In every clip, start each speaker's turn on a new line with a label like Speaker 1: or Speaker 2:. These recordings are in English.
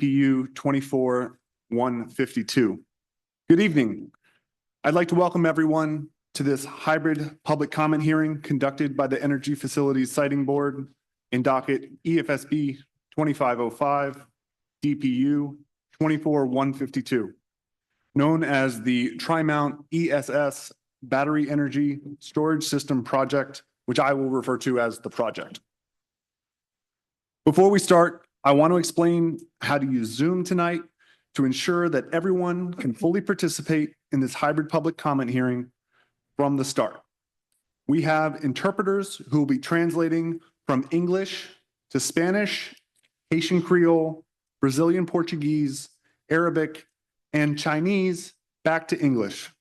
Speaker 1: D.P.U. 24-152. Good evening. I'd like to welcome everyone to this hybrid public comment hearing conducted by the Energy Facilities Siting Board in docket EFSB 2505, D.P.U. 24-152, known as the Tri-Mount ESS Battery Energy Storage System Project, which I will refer to as the project. Before we start, I want to explain how to use Zoom tonight to ensure that everyone can fully participate in this hybrid public comment hearing from the start. We have interpreters who will be translating from English to Spanish, Haitian Creole, Brazilian Portuguese, Arabic, and Chinese back to English.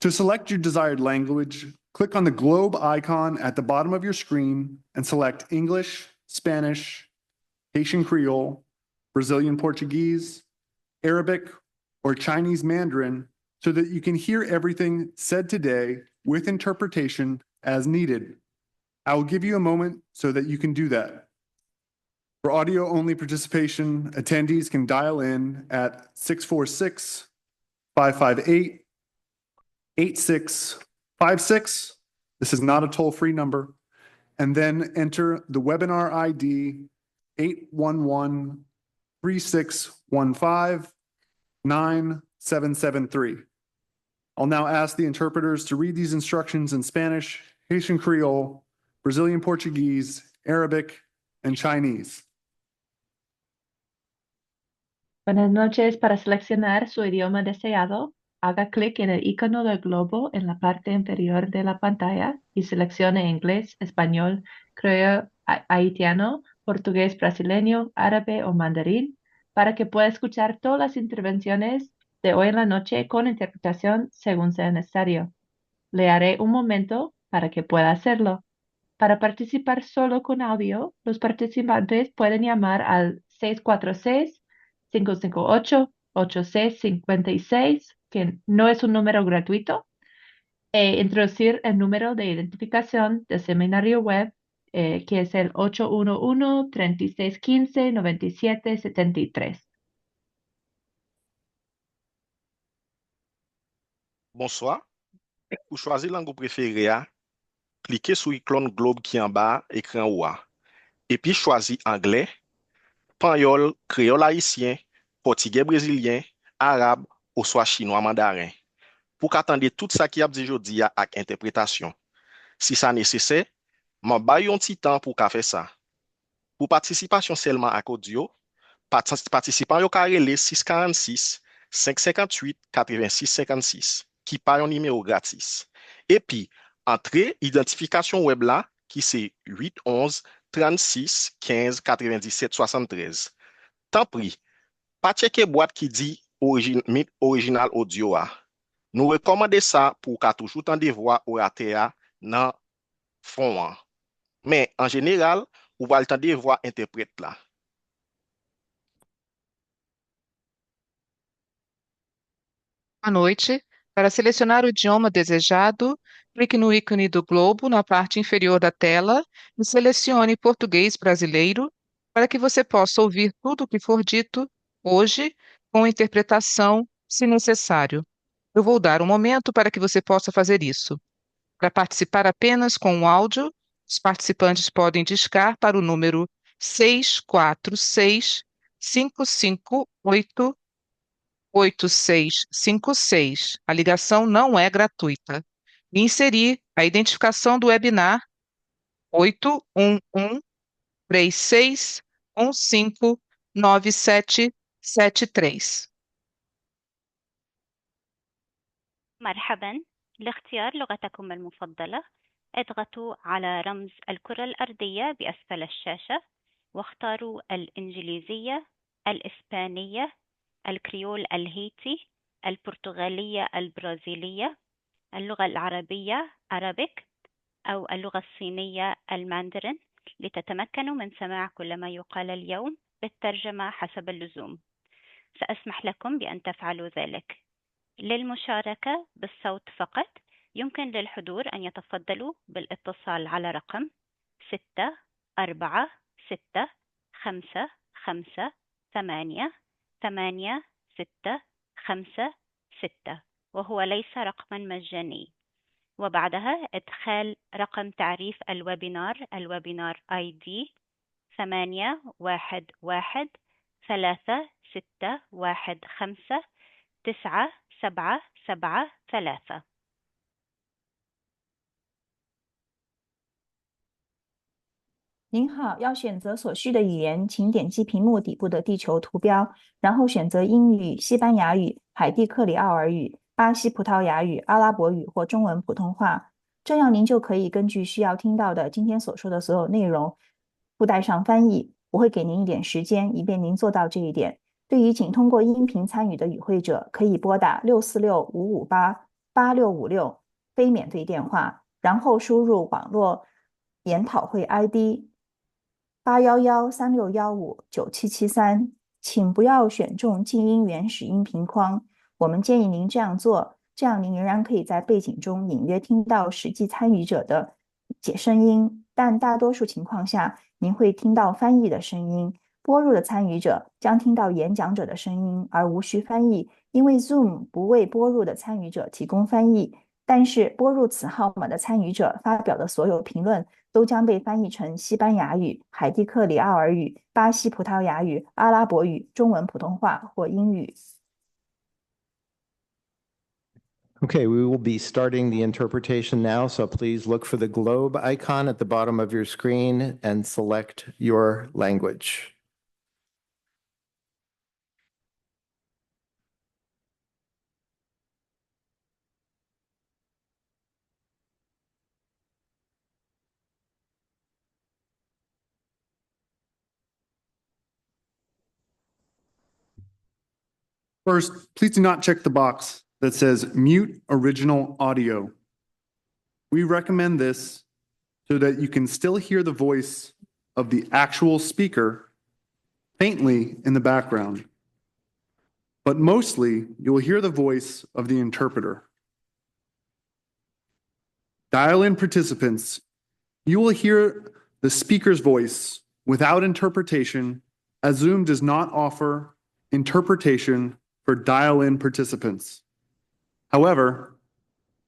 Speaker 1: To select your desired language, click on the globe icon at the bottom of your screen and select English, Spanish, Haitian Creole, Brazilian Portuguese, Arabic, or Chinese Mandarin so that you can hear everything said today with interpretation as needed. I will give you a moment so that you can do that. For audio-only participation, attendees can dial in at 646-558-8656. This is not a toll-free number. And then enter the webinar ID 811-3615-9773. I'll now ask the interpreters to read these instructions in Spanish, Haitian Creole, Brazilian Portuguese, Arabic, and Chinese.
Speaker 2: Buenas noches. Para seleccionar su idioma deseado, haga clic en el icono del globo en la parte inferior de la pantalla y seleccione inglés, español, creol, haitiano, portugués brasileño, árabe o mandarín para que pueda escuchar todas las intervenciones de hoy en la noche con interpretación según sea necesario. Le haré un momento para que pueda hacerlo. Para participar solo con audio, los participantes pueden llamar al 646-558-8656, que no es un número gratuito, e introducir el número de identificación del seminario web, que es el 811-3615-9773.
Speaker 3: Bonsoir. Pour choisir la langue préférée, cliquez sur l'icône globe qui est en bas, écran ou A. Et puis choisir anglais, espagnol, créole haïtien, portugais brésilien, arabe ou soit chinois mandarin. Pour qu'attendez tout ça qui a dit aujourd'hui avec interprétation. Si ça nécessaire, m'en baille un petit temps pour faire ça. Pour participation seulement à audio, participants yo carré les 646 558 86 56 qui par un numéro gratis. Et puis entrée identification web là qui c'est 811 36 15 97 73. Tant pis, pas checker boîte qui dit original audio a. Nous recommandons ça pour qu'à toujours tant des voix orateur dans fond. Mais en général, ou va le temps des voix interprète là.
Speaker 4: Boa noite. Para selecionar o idioma desejado, clique no ícone do globo na parte inferior da tela e selecione português brasileiro para que você possa ouvir tudo o que for dito hoje com interpretação, se necessário. Eu vou dar um momento para que você possa fazer isso. Para participar apenas com o áudio, os participantes podem discar para o número 646-558-8656. A ligação não é gratuita. E inserir a identificação do webinar 811-3615-9773.
Speaker 5: مرحبا. لاختيار لغتكم المفضلة اضغطوا على رمز الكرة الأرضية بأسفل الشاشة واختاروا الإنجليزية، الإسبانية، الكريول الهيتي، البرتغالية البرازيلية، اللغة العربية Arabic أو اللغة الصينية الماندرين لتتمكنوا من سماع كل ما يقال اليوم بالترجمة حسب اللزوم. سأسمح لكم بأن تفعلوا ذلك. للمشاركة بالصوت فقط يمكن للحضور أن يتفضلوا بالاتصال على رقم 646-555 88656 وهو ليس رقما مجاني. وبعدها إدخال رقم تعريف الويبينار ID 81136159773.
Speaker 6: 您好，要选择所需的语言，请点击屏幕底部的地球图标，然后选择英语、西班牙语、海地克里奥尔语、巴西葡萄牙语、阿拉伯语或中文普通话。这样您就可以根据需要听到的今天所说的所有内容，附带上翻译。我会给您一点时间，以便您做到这一点。对于仅通过音频参与的与会者，可以拨打646-558-8656非免费电话，然后输入网络研讨会 ID 811-3615-9773，请不要选中静音原始音频框。我们建议您这样做，这样您仍然可以在背景中隐约听到实际参与者的声音，但大多数情况下，您会听到翻译的声音。拨入的参与者将听到演讲者的声音，而无需翻译，因为 Zoom 不为拨入的参与者提供翻译。但是拨入此号码的参与者发表的所有评论都将被翻译成西班牙语、海地克里奥尔语、巴西葡萄牙语、阿拉伯语、中文普通话或英语。
Speaker 7: Okay, we will be starting the interpretation now, so please look for the globe icon at the bottom of your screen and select your language.
Speaker 1: First, please do not check the box that says mute original audio. We recommend this so that you can still hear the voice of the actual speaker faintly in the background, but mostly you will hear the voice of the interpreter. Dial-in participants, you will hear the speaker's voice without interpretation, as Zoom does not offer interpretation for dial-in participants. However,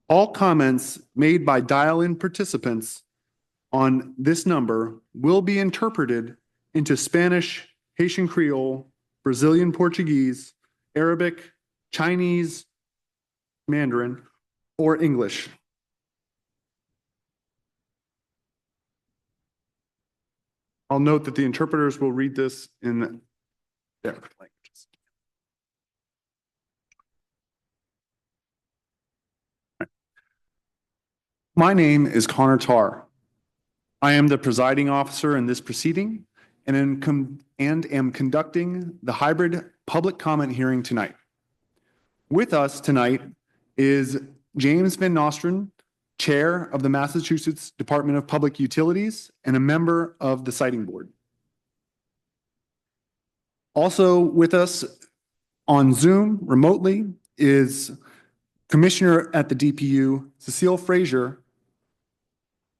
Speaker 1: all comments made by dial-in participants on this number will be interpreted into Spanish, Haitian Creole, Brazilian Portuguese, Arabic, Chinese, Mandarin, or English. I'll note that the interpreters will read this in their languages. My name is Connor Tarr. I am the presiding officer in this proceeding and am conducting the hybrid public comment hearing tonight. With us tonight is James Van Nostrand, Chair of the Massachusetts Department of Public Utilities and a member of the Siting Board. Also with us on Zoom remotely is Commissioner at the D.P.U, Cecile Frazier,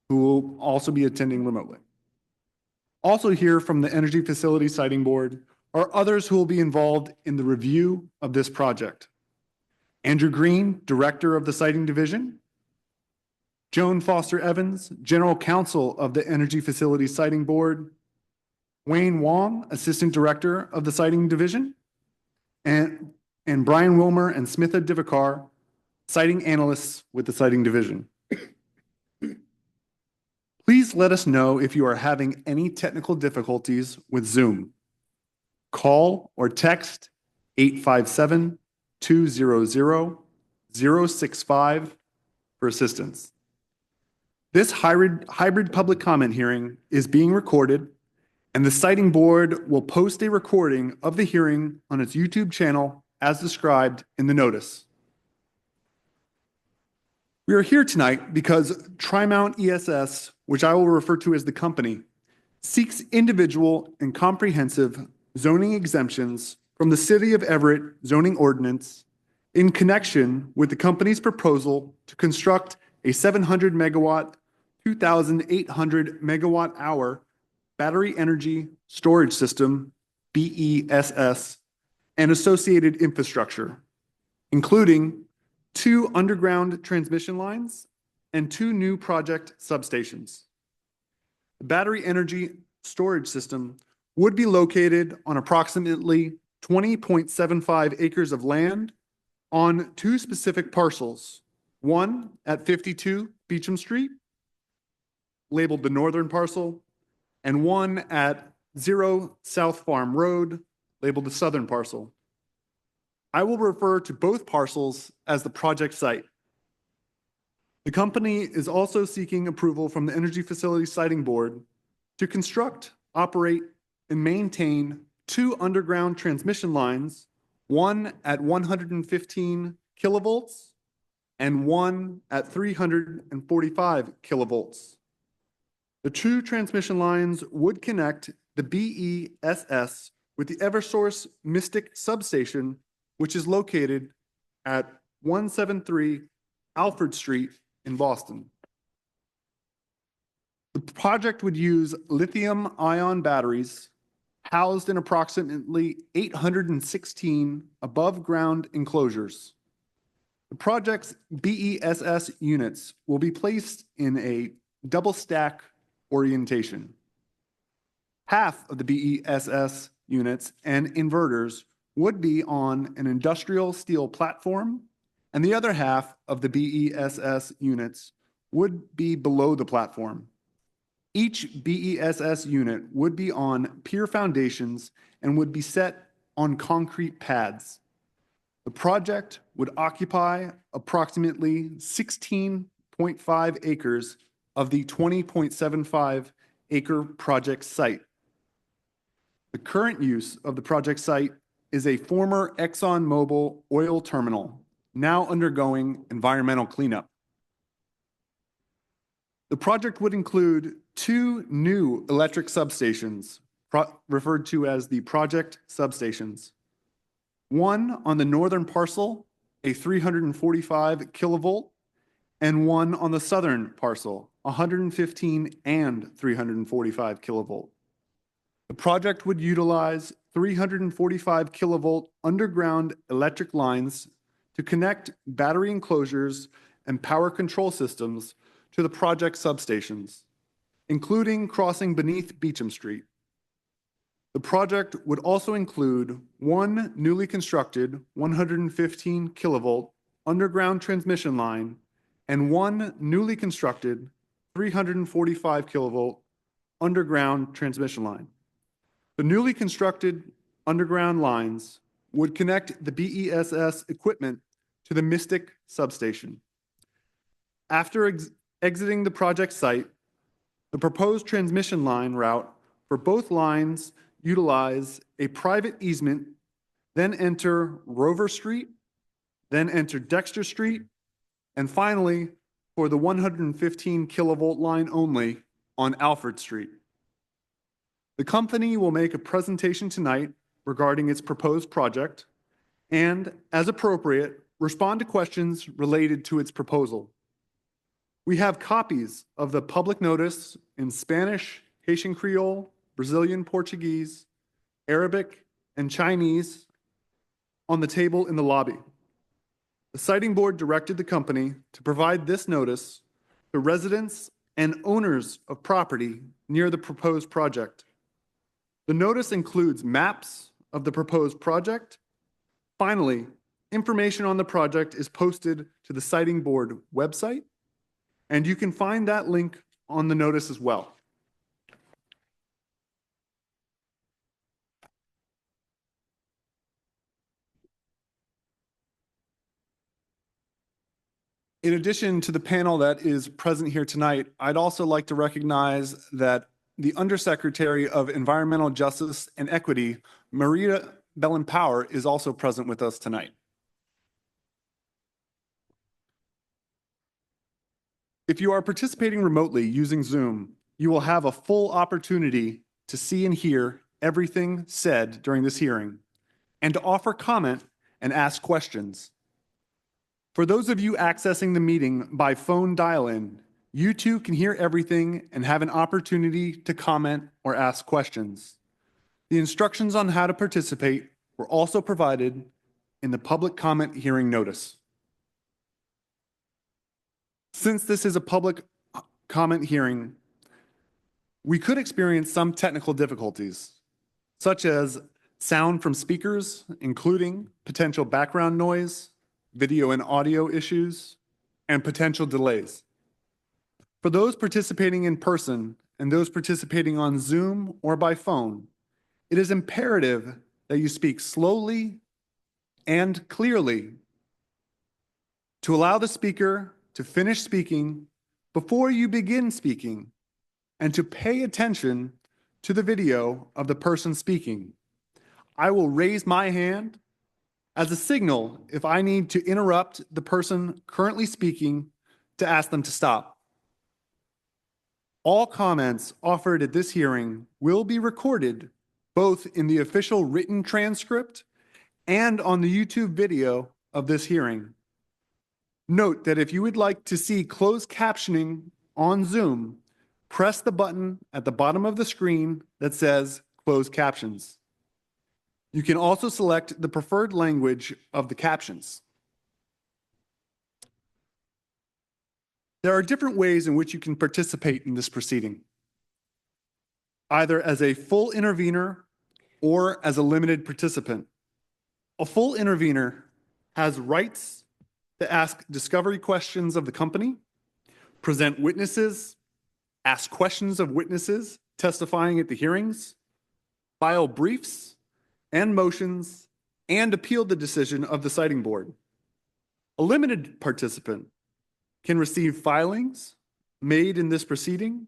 Speaker 1: who will also be attending remotely. Also here from the Energy Facility Siting Board are others who will be involved in the review of this project. Andrew Green, Director of the Siting Division, Joan Foster Evans, General Counsel of the Energy Facility Siting Board, Wayne Wong, Assistant Director of the Siting Division, and Brian Wilmer and Smitha Divakar, Siting Analysts with the Siting Division. Please let us know if you are having any technical difficulties with Zoom. Call or text 857-200-065 for assistance. This hybrid public comment hearing is being recorded, and the Siting Board will post a recording of the hearing on its YouTube channel as described in the notice. We are here tonight because Trimount ESS, which I will refer to as the company, seeks individual and comprehensive zoning exemptions from the City of Everett zoning ordinance in connection with the company's proposal to construct a 700 megawatt, 2,800 megawatt hour battery energy storage system BESS, and associated infrastructure, including 2 underground transmission lines and 2 new project substations. The battery energy storage system would be located on approximately 20.75 acres of land on 2 specific parcels, one at 52 Beecham Street, labeled the northern parcel, and one at 0 South Farm Road, labeled the southern parcel. I will refer to both parcels as the project site. The company is also seeking approval from the Energy Facility Siting Board to construct, operate, and maintain 2 underground transmission lines, one at 115 kilovolts and one at 345 kilovolts. The 2 transmission lines would connect the BESS with the Eversource Mystic substation, which is located at 173 Alfred Street in Boston. The project would use lithium-ion batteries housed in approximately 816 above-ground enclosures. The project's BESS units will be placed in a double-stack orientation. Half of the BESS units and inverters would be on an industrial steel platform, and the other half of the BESS units would be below the platform. Each BESS unit would be on pier foundations and would be set on concrete pads. The project would occupy approximately 16.5 acres of the 20.75 acre project site. The current use of the project site is a former ExxonMobil oil terminal, now undergoing environmental cleanup. The project would include 2 new electric substations, referred to as the project substations. One on the northern parcel, a 345 kilovolt, and one on the southern parcel, 115 and 345 kilovolt. The project would utilize 345 kilovolt underground electric lines to connect battery enclosures and power control systems to the project substations, including crossing beneath Beecham Street. The project would also include 1 newly constructed 115 kilovolt underground transmission line and 1 newly constructed 345 kilovolt underground transmission line. The newly constructed underground lines would connect the BESS equipment to the Mystic substation. After exiting the project site, the proposed transmission line route for both lines utilize a private easement, then enter Rover Street, then enter Dexter Street, and finally, for the 115 kilovolt line only on Alfred Street. The company will make a presentation tonight regarding its proposed project and, as appropriate, respond to questions related to its proposal. We have copies of the public notice in Spanish, Haitian Creole, Brazilian Portuguese, Arabic, and Chinese on the table in the lobby. The Siting Board directed the company to provide this notice to residents and owners of property near the proposed project. The notice includes maps of the proposed project. Finally, information on the project is posted to the Siting Board website, and you can find that link on the notice as well. In addition to the panel that is present here tonight, I'd also like to recognize that the Undersecretary of Environmental Justice and Equity, Maria Bellin-Power, is also present with us tonight. If you are participating remotely using Zoom, you will have a full opportunity to see and hear everything said during this hearing and to offer comment and ask questions. For those of you accessing the meeting by phone dial-in, you too can hear everything and have an opportunity to comment or ask questions. The instructions on how to participate were also provided in the public comment hearing notice. Since this is a public comment hearing, we could experience some technical difficulties, such as sound from speakers, including potential background noise, video and audio issues, and potential delays. For those participating in person and those participating on Zoom or by phone, it is imperative that you speak slowly and clearly to allow the speaker to finish speaking before you begin speaking, and to pay attention to the video of the person speaking. I will raise my hand as a signal if I need to interrupt the person currently speaking to ask them to stop. All comments offered at this hearing will be recorded both in the official written transcript and on the YouTube video of this hearing. Note that if you would like to see closed captioning on Zoom, press the button at the bottom of the screen that says Closed Captions. You can also select the preferred language of the captions. There are different ways in which you can participate in this proceeding, either as a full intervener or as a limited participant. A full intervener has rights to ask discovery questions of the company, present witnesses, ask questions of witnesses testifying at the hearings, file briefs and motions, and appeal the decision of the citing board. A limited participant can receive filings made in this proceeding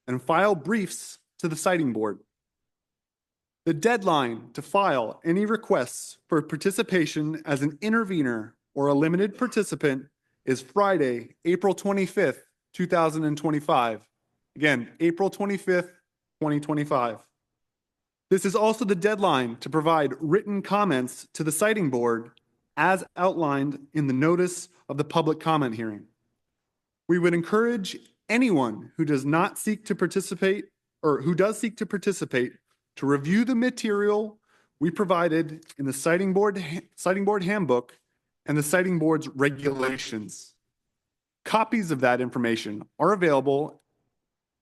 Speaker 1: and file briefs to the citing board. The deadline to file any requests for participation as an intervener or a limited participant is Friday, April 25th, 2025. Again, April 25th, 2025. This is also the deadline to provide written comments to the citing board as outlined in the notice of the public comment hearing. We would encourage anyone who does not seek to participate or who does seek to participate to review the material we provided in the citing board handbook and the citing board's regulations. Copies of that information are available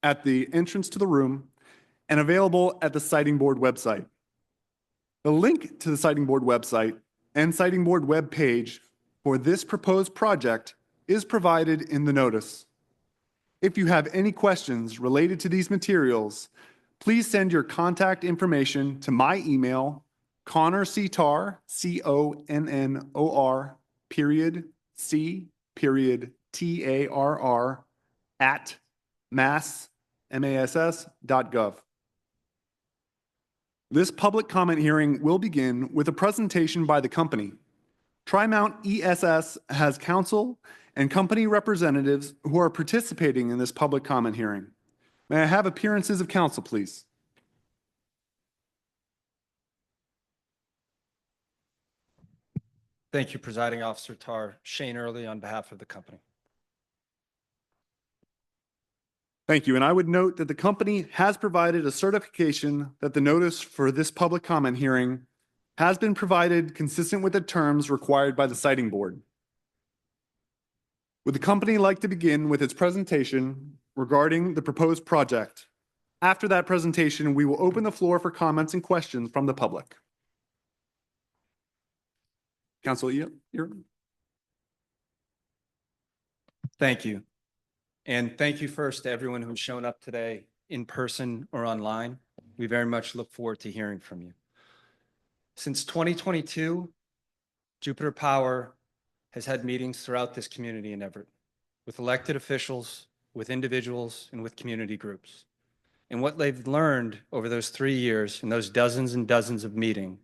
Speaker 1: at the entrance to the room and available at the citing board website. The link to the citing board website and citing board web page for this proposed project is provided in the notice. If you have any questions related to these materials, please send your contact information to my email, Connor Citar, CONNOR, _C_TARR, at mass.gov. This public comment hearing will begin with a presentation by the company. Trimount ESS has counsel and company representatives who are participating in this public comment hearing. May I have appearances of counsel, please?
Speaker 8: Thank you, Presiding Officer Tar. Shane Early on behalf of the company.
Speaker 1: Thank you. And I would note that the company has provided a certification that the notice for this public comment hearing has been provided consistent with the terms required by the citing board. Would the company like to begin with its presentation regarding the proposed project? After that presentation, we will open the floor for comments and questions from the public. Council, you're.
Speaker 8: Thank you. And thank you first to everyone who's shown up today in person or online. We very much look forward to hearing from you. Since 2022, Jupiter Power has had meetings throughout this community in Everett with elected officials, with individuals, and with community groups. And what they've learned over those 3 years and those dozens and dozens of meetings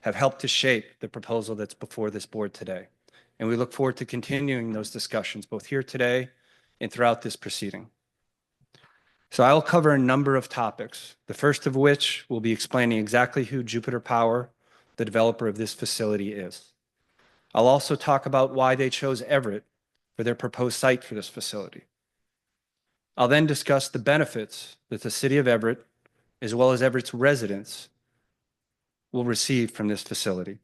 Speaker 8: have helped to shape the proposal that's before this board today. And we look forward to continuing those discussions both here today and throughout this proceeding. So I'll cover a number of topics, the first of which will be explaining exactly who Jupiter Power, the developer of this facility, is. I'll also talk about why they chose Everett for their proposed site for this facility. I'll then discuss the benefits that the city of Everett, as well as Everett's residents, will receive from this facility.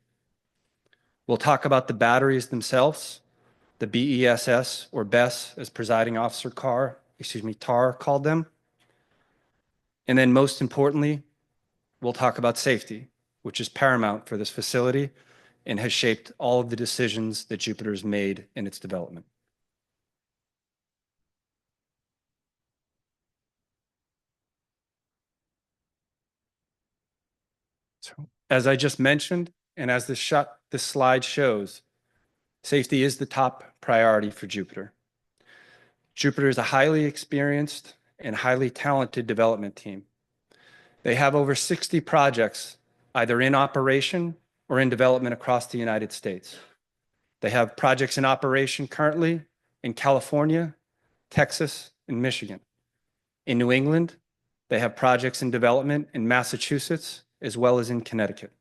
Speaker 8: We'll talk about the batteries themselves, the BESS or BESS, as Presiding Officer Tar called them. And then most importantly, we'll talk about safety, which is paramount for this facility and has shaped all of the decisions that Jupiter's made in its development. So, as I just mentioned, and as this slide shows, safety is the top priority for Jupiter. Jupiter is a highly experienced and highly talented development team. They have over 60 projects either in operation or in development across the United States. They have projects in operation currently in California, Texas, and Michigan. In New England, they have projects in development in Massachusetts as well as in Connecticut.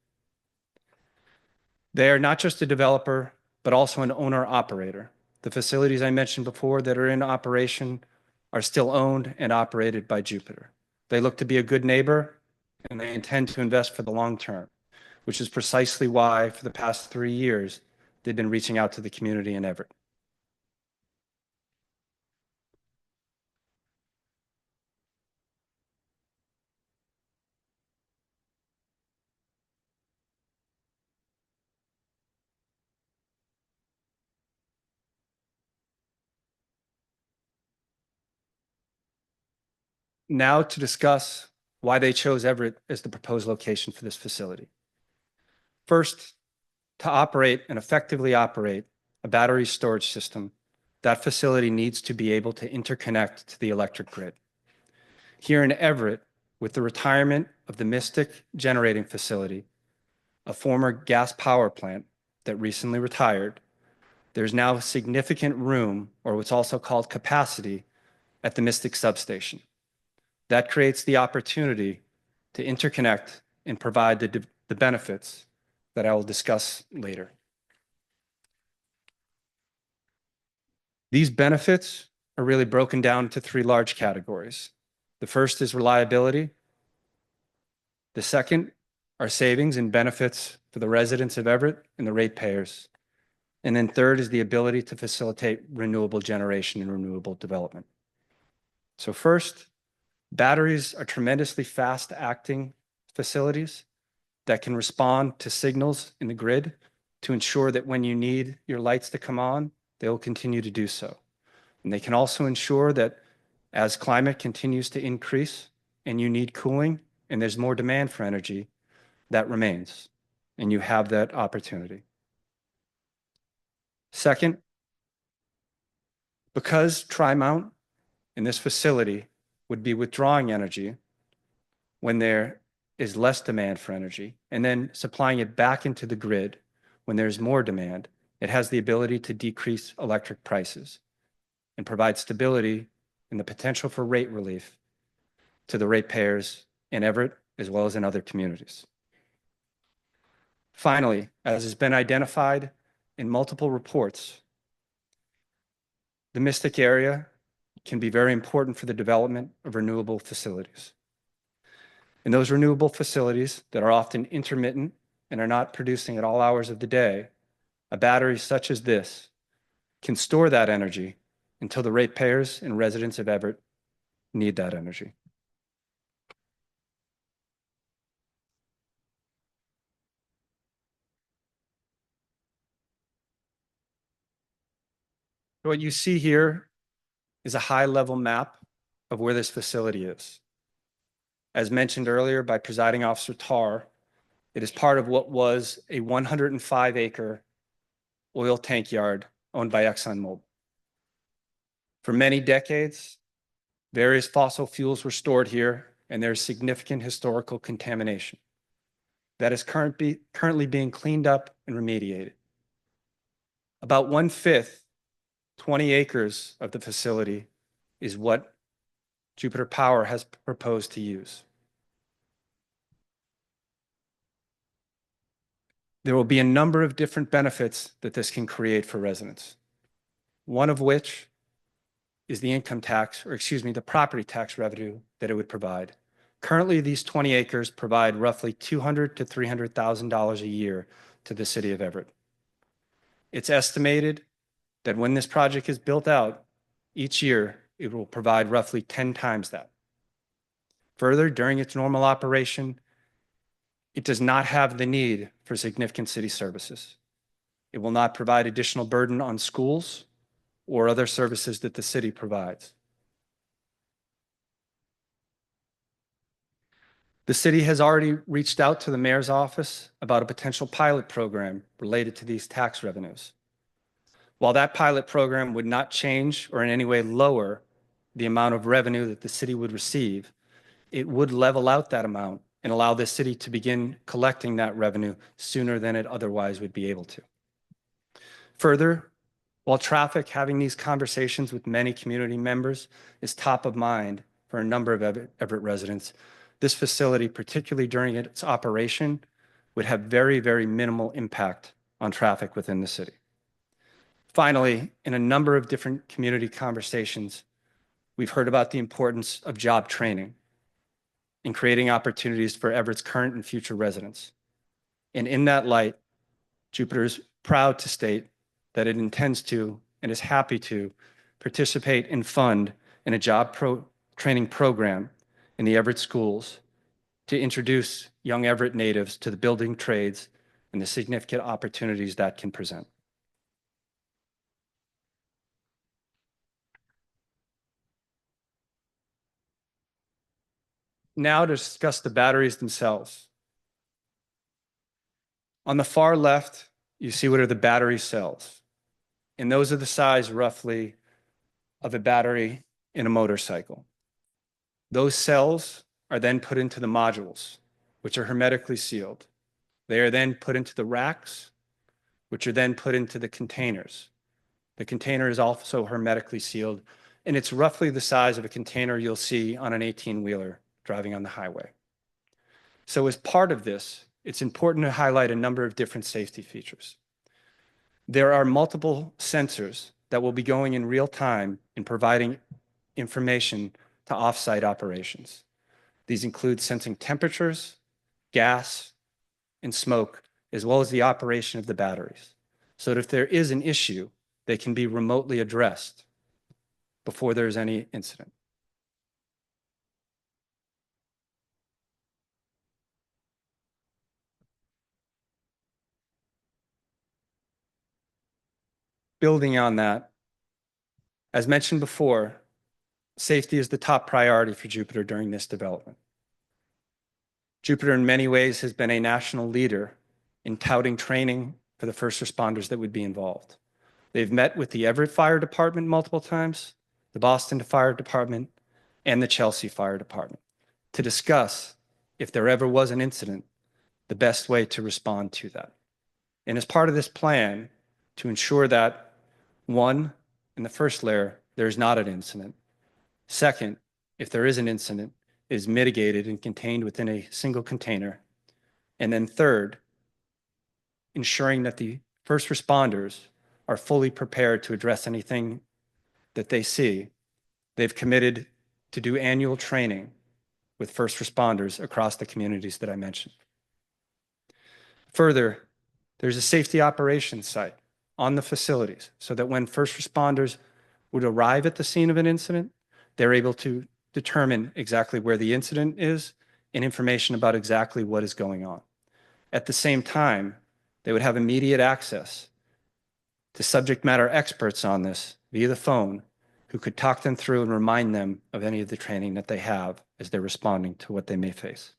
Speaker 8: They are not just a developer, but also an owner-operator. The facilities I mentioned before that are in operation are still owned and operated by Jupiter. They look to be a good neighbor, and they intend to invest for the long term, which is precisely why, for the past 3 years, they've been reaching out to the community in Everett. Now to discuss why they chose Everett as the proposed location for this facility. First, to operate and effectively operate a battery storage system, that facility needs to be able to interconnect to the electric grid. Here in Everett, with the retirement of the Mystic Generating Facility, a former gas power plant that recently retired, there's now significant room, or what's also called capacity, at the Mystic substation. That creates the opportunity to interconnect and provide the benefits that I will discuss later. These benefits are really broken down into 3 large categories. The first is reliability. The second are savings and benefits for the residents of Everett and the ratepayers. And then third is the ability to facilitate renewable generation and renewable development. So first, batteries are tremendously fast-acting facilities that can respond to signals in the grid to ensure that when you need your lights to come on, they will continue to do so. And they can also ensure that as climate continues to increase and you need cooling and there's more demand for energy, that remains, and you have that opportunity. Second, because Tri-Mount in this facility would be withdrawing energy when there is less demand for energy, and then supplying it back into the grid when there's more demand, it has the ability to decrease electric prices and provide stability and the potential for rate relief to the ratepayers in Everett as well as in other communities. Finally, as has been identified in multiple reports, the Mystic area can be very important for the development of renewable facilities. In those renewable facilities that are often intermittent and are not producing at all hours of the day, a battery such as this can store that energy until the ratepayers and residents of Everett need that energy. What you see here is a high-level map of where this facility is. As mentioned earlier by Presiding Officer Tar, it is part of what was a 105-acre oil tank yard owned by ExxonMobil. For many decades, various fossil fuels were stored here, and there's significant historical contamination that is currently being cleaned up and remediated. About 1/5, 20 acres of the facility is what Jupiter Power has proposed to use. There will be a number of different benefits that this can create for residents, one of which is the income tax, or excuse me, the property tax revenue that it would provide, Currently, these 20 acres provide roughly $200,000 to $300,000 a year to the city of Everett. It's estimated that when this project is built out, each year it will provide roughly 10 times that. Further, during its normal operation, it does not have the need for significant city services. It will not provide additional burden on schools or other services that the city provides. The city has already reached out to the mayor's office about a potential pilot program related to these tax revenues. While that pilot program would not change or in any way lower the amount of revenue that the city would receive, it would level out that amount and allow the city to begin collecting that revenue sooner than it otherwise would be able to. Further, while traffic, having these conversations with many community members is top of mind for a number of Everett residents, this facility, particularly during its operation, would have very, very minimal impact on traffic within the city. Finally, in a number of different community conversations, we've heard about the importance of job training in creating opportunities for Everett's current and future residents. And in that light, Jupiter is proud to state that it intends to and is happy to participate and fund in a job training program in the Everett schools to introduce young Everett natives to the building trades and the significant opportunities that can present. Now to discuss the batteries themselves. On the far left, you see what are the battery cells. And those are the size roughly of a battery in a motorcycle. Those cells are then put into the modules, which are hermetically sealed. They are then put into the racks, which are then put into the containers. The container is also hermetically sealed, and it's roughly the size of a container you'll see on an 18-wheeler driving on the highway. So as part of this, it's important to highlight a number of different safety features. There are multiple sensors that will be going in real time and providing information to offsite operations. These include sensing temperatures, gas, and smoke, as well as the operation of the batteries, so that if there is an issue, they can be remotely addressed before there's any incident. Building on that, as mentioned before, safety is the top priority for Jupiter during this development. Jupiter in many ways has been a national leader in touting training for the first responders that would be involved. They've met with the Everett Fire Department multiple times, the Boston Fire Department, and the Chelsea Fire Department to discuss, if there ever was an incident, the best way to respond to that. And as part of this plan, to ensure that, one, in the first layer, there's not an incident. Second, if there is an incident, it is mitigated and contained within a single container. And then third, ensuring that the first responders are fully prepared to address anything that they see. They've committed to do annual training with first responders across the communities that I mentioned. Further, there's a safety operations site on the facilities so that when first responders would arrive at the scene of an incident, they're able to determine exactly where the incident is and information about exactly what is going on. At the same time, they would have immediate access to subject matter experts on this via the phone who could talk them through and remind them of any of the training that they have as they're responding to what they may face.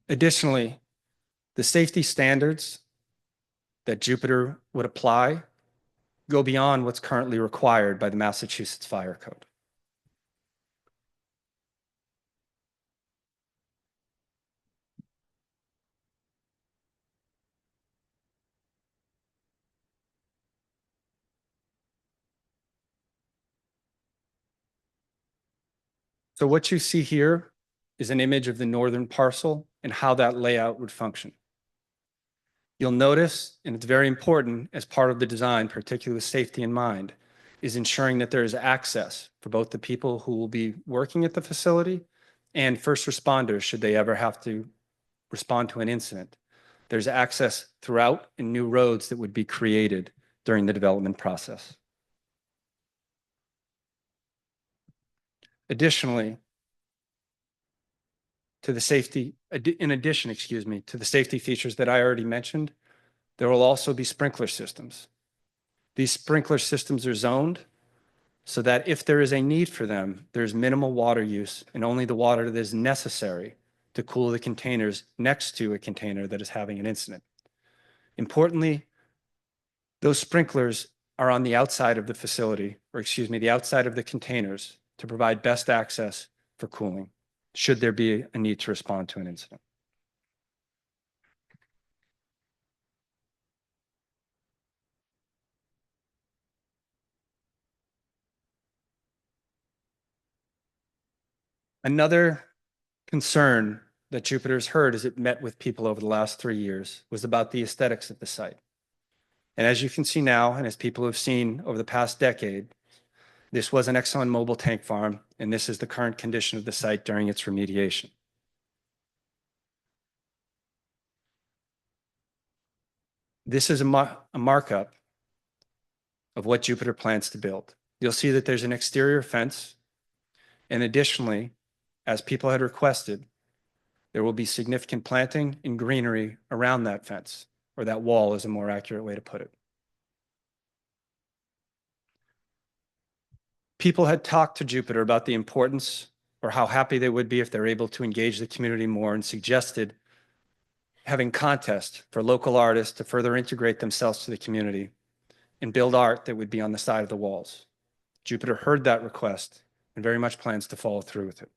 Speaker 8: Additionally, the safety standards that Jupiter would apply go beyond what's currently required by the Massachusetts Fire Code. So what you see here is an image of the northern parcel and how that layout would function. You'll notice, and it's very important as part of the design, particularly with safety in mind, is ensuring that there is access for both the people who will be working at the facility and first responders should they ever have to respond to an incident. There's access throughout and new roads that would be created during the development process. Additionally, to the safety, in addition, excuse me, to the safety features that I already mentioned, there will also be sprinkler systems. These sprinkler systems are zoned so that if there is a need for them, there's minimal water use and only the water that is necessary to cool the containers next to a container that is having an incident. Importantly, those sprinklers are on the outside of the facility, or excuse me, the outside of the containers to provide best access for cooling, should there be a need to respond to an incident. Another concern that Jupiter's heard as it met with people over the last 3 years was about the aesthetics of the site. And as you can see now, and as people have seen over the past decade, this was an ExxonMobil tank farm, and this is the current condition of the site during its remediation. This is a markup of what Jupiter plans to build. You'll see that there's an exterior fence, and additionally, as people had requested, there will be significant planting and greenery around that fence, or that wall is a more accurate way to put it. People had talked to Jupiter about the importance or how happy they would be if they're able to engage the community more, and suggested having contests for local artists to further integrate themselves to the community and build art that would be on the side of the walls. Jupiter heard that request and very much plans to follow through with it.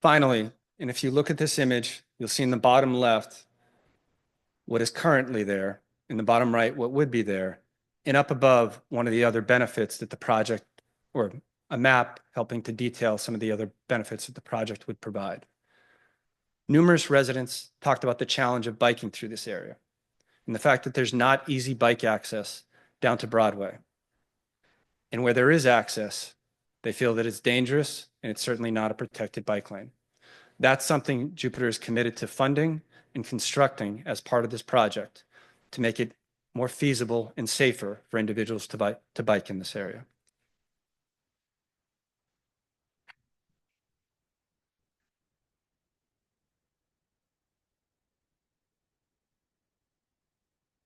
Speaker 8: Finally, and if you look at this image, you'll see in the bottom left what is currently there, in the bottom right what would be there, and up above one of the other benefits that the project, or a map helping to detail some of the other benefits that the project would provide. Numerous residents talked about the challenge of biking through this area and the fact that there's not easy bike access down to Broadway. And where there is access, they feel that it's dangerous and it's certainly not a protected bike lane. That's something Jupiter is committed to funding and constructing as part of this project to make it more feasible and safer for individuals to bike in this area.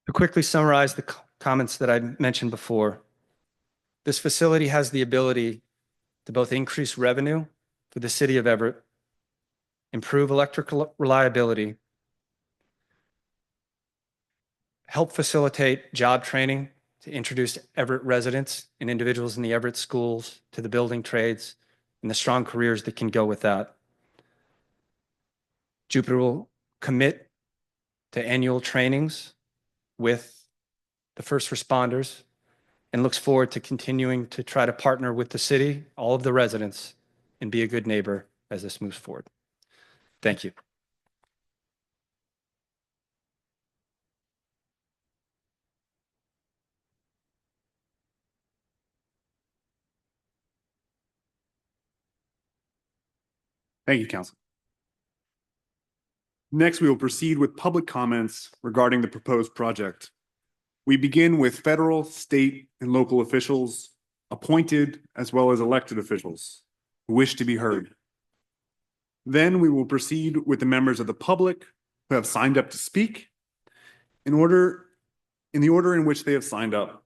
Speaker 8: To quickly summarize the comments that I mentioned before, this facility has the ability to both increase revenue for the city of Everett, improve electrical reliability, help facilitate job training to introduce Everett residents and individuals in the Everett schools to the building trades and the strong careers that can go with that. Jupiter will commit to annual trainings with the first responders and looks forward to continuing to try to partner with the city, all of the residents, and be a good neighbor as this moves forward. Thank you.
Speaker 1: Thank you, Council. Next, we will proceed with public comments regarding the proposed project. We begin with federal, state, and local officials, appointed as well as elected officials who wish to be heard. Then we will proceed with the members of the public who have signed up to speak in the order in which they have signed up.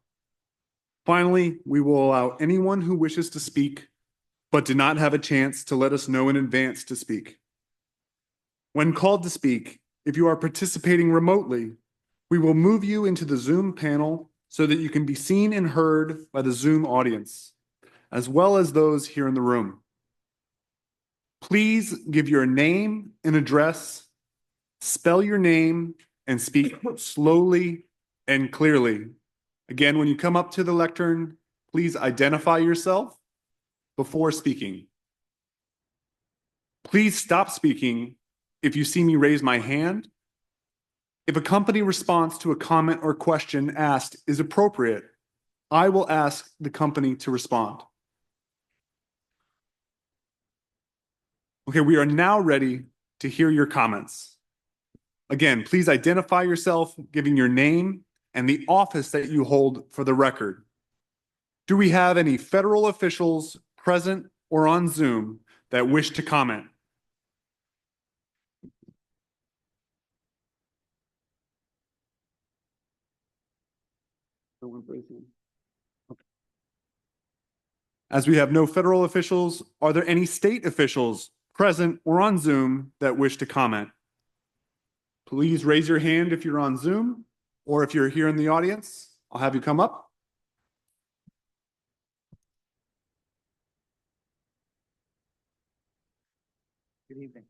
Speaker 1: Finally, we will allow anyone who wishes to speak but did not have a chance to let us know in advance to speak. When called to speak, if you are participating remotely, we will move you into the Zoom panel so that you can be seen and heard by the Zoom audience, as well as those here in the room. Please give your name and address, spell your name, and speak slowly and clearly. Again, when you come up to the lectern, please identify yourself before speaking. Please stop speaking if you see me raise my hand. If a company response to a comment or question asked is appropriate, I will ask the company to respond. Okay, we are now ready to hear your comments. Again, please identify yourself, giving your name and the office that you hold for the record. Do we have any federal officials present or on Zoom that wish to comment? As we have no federal officials, are there any state officials present or on Zoom that wish to comment? Please raise your hand if you're on Zoom, or if you're here in the audience, I'll have you come up.
Speaker 9: Good evening.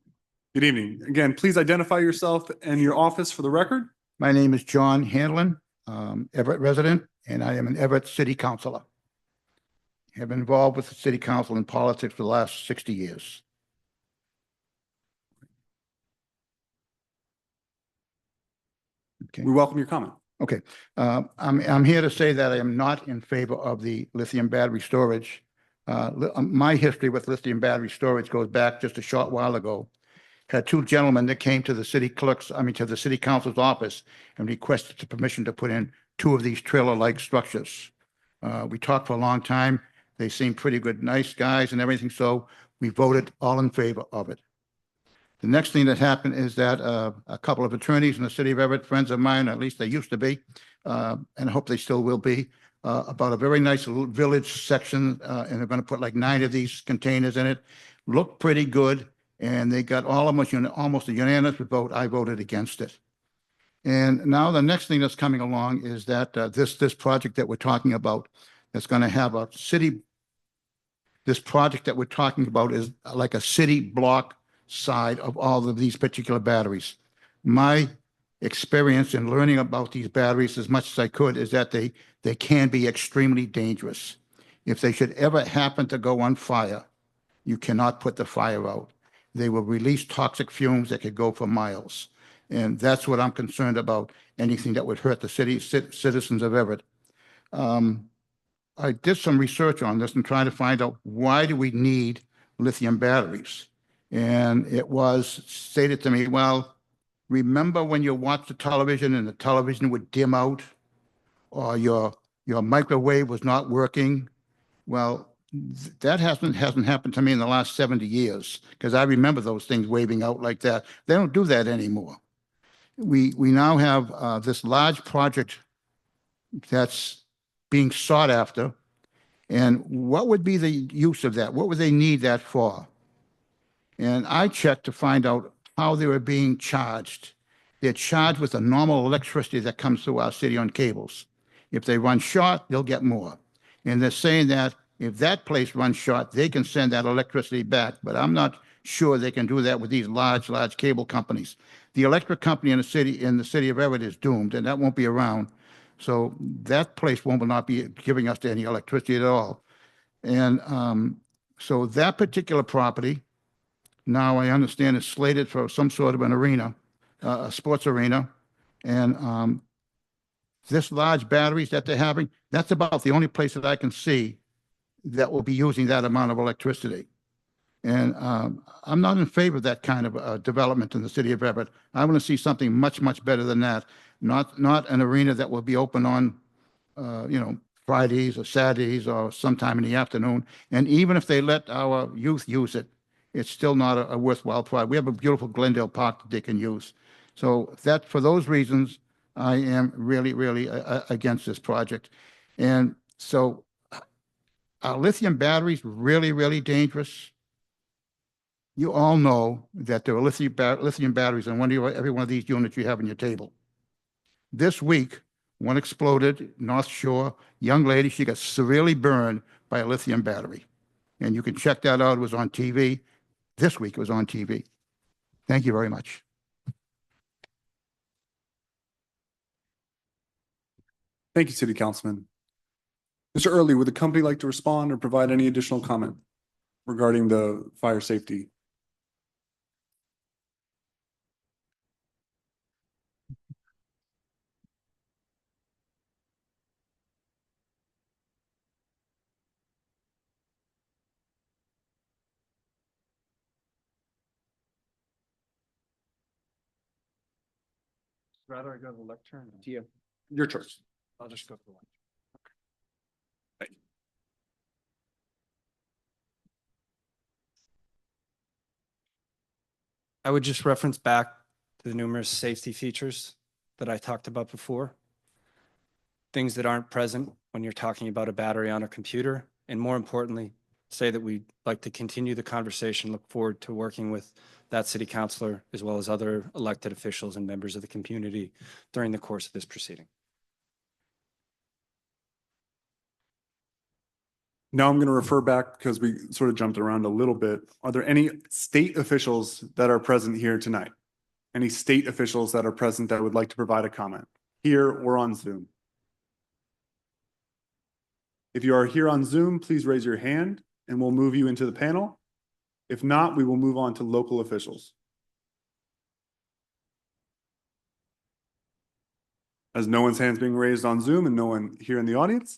Speaker 1: Good evening. Again, please identify yourself and your office for the record.
Speaker 9: My name is John Hanlon, Everett resident, and I am an Everett city councilor. I have been involved with the city council in politics for the last 60 years. Okay.
Speaker 1: We welcome your comment.
Speaker 9: Okay. I'm here to say that I am not in favor of the lithium battery storage. My history with lithium battery storage goes back just a short while ago. Had two gentlemen that came to the to the city council's office and requested the permission to put in two of these trailer-like structures. We talked for a long time. They seemed pretty good, nice guys and everything, so we voted all in favor of it. The next thing that happened is that a couple of attorneys in the city of Everett, friends of mine, at least they used to be, and I hope they still will be, about a very nice little village section, and they're going to put like 9 of these containers in it. Looked pretty good, and they got almost a unanimous vote. I voted against it. And now the next thing that's coming along is that this project that we're talking about that's going to have a city. This project that we're talking about is like a city block side of all of these particular batteries. My experience in learning about these batteries as much as I could is that they can be extremely dangerous. If they should ever happen to go on fire, you cannot put the fire out. They will release toxic fumes that could go for miles. And that's what I'm concerned about, anything that would hurt the citizens of Everett. I did some research on this and trying to find out why do we need lithium batteries? And it was stated to me, well, remember when you watched the television and the television would dim out, or your microwave was not working? Well, that hasn't happened to me in the last 70 years, because I remember those things waving out like that. They don't do that anymore. We now have this large project that's being sought after. And what would be the use of that? What would they need that for? And I checked to find out how they were being charged. They're charged with the normal electricity that comes through our city on cables. If they run short, they'll get more. And they're saying that if that place runs short, they can send that electricity back. But I'm not sure they can do that with these large cable companies. The electric company in the city of Everett is doomed, and that won't be around. So that place will not be giving us any electricity at all. And so that particular property, now I understand, is slated for some sort of an arena, a sports arena. And this large batteries that they're having, that's about the only place that I can see that will be using that amount of electricity. And I'm not in favor of that kind of development in the city of Everett. I want to see something much, much better than that. Not an arena that will be open on, Fridays or Saturdays or sometime in the afternoon. And even if they let our youth use it, it's still not a worthwhile project. We have a beautiful Glendale Park that they can use. So for those reasons, I am really, really against this project. And so are lithium batteries really, really dangerous? You all know that there are lithium batteries in every one of these units you have on your table. This week, one exploded, North Shore, young lady, she got severely burned by a lithium battery. And you can check that out, it was on TV. This week it was on TV. Thank you very much.
Speaker 1: Thank you, City Councilman. Mr. Early, would the company like to respond or provide any additional comment regarding the fire safety?
Speaker 8: Rather I go to the lectern?
Speaker 1: To you. Your choice.
Speaker 8: I'll just go to the lectern.
Speaker 1: Thank you.
Speaker 8: I would just reference back to the numerous safety features that I talked about before. Things that aren't present when you're talking about a battery on a computer. And more importantly, say that we'd like to continue the conversation, look forward to working with that city councilor as well as other elected officials and members of the community during the course of this proceeding.
Speaker 1: Now I'm going to refer back because we sort of jumped around a little bit. Are there any state officials that are present here tonight? Any state officials that are present that would like to provide a comment here or on Zoom? If you are here on Zoom, please raise your hand and we'll move you into the panel. If not, we will move on to local officials. As no one's hands being raised on Zoom and no one here in the audience,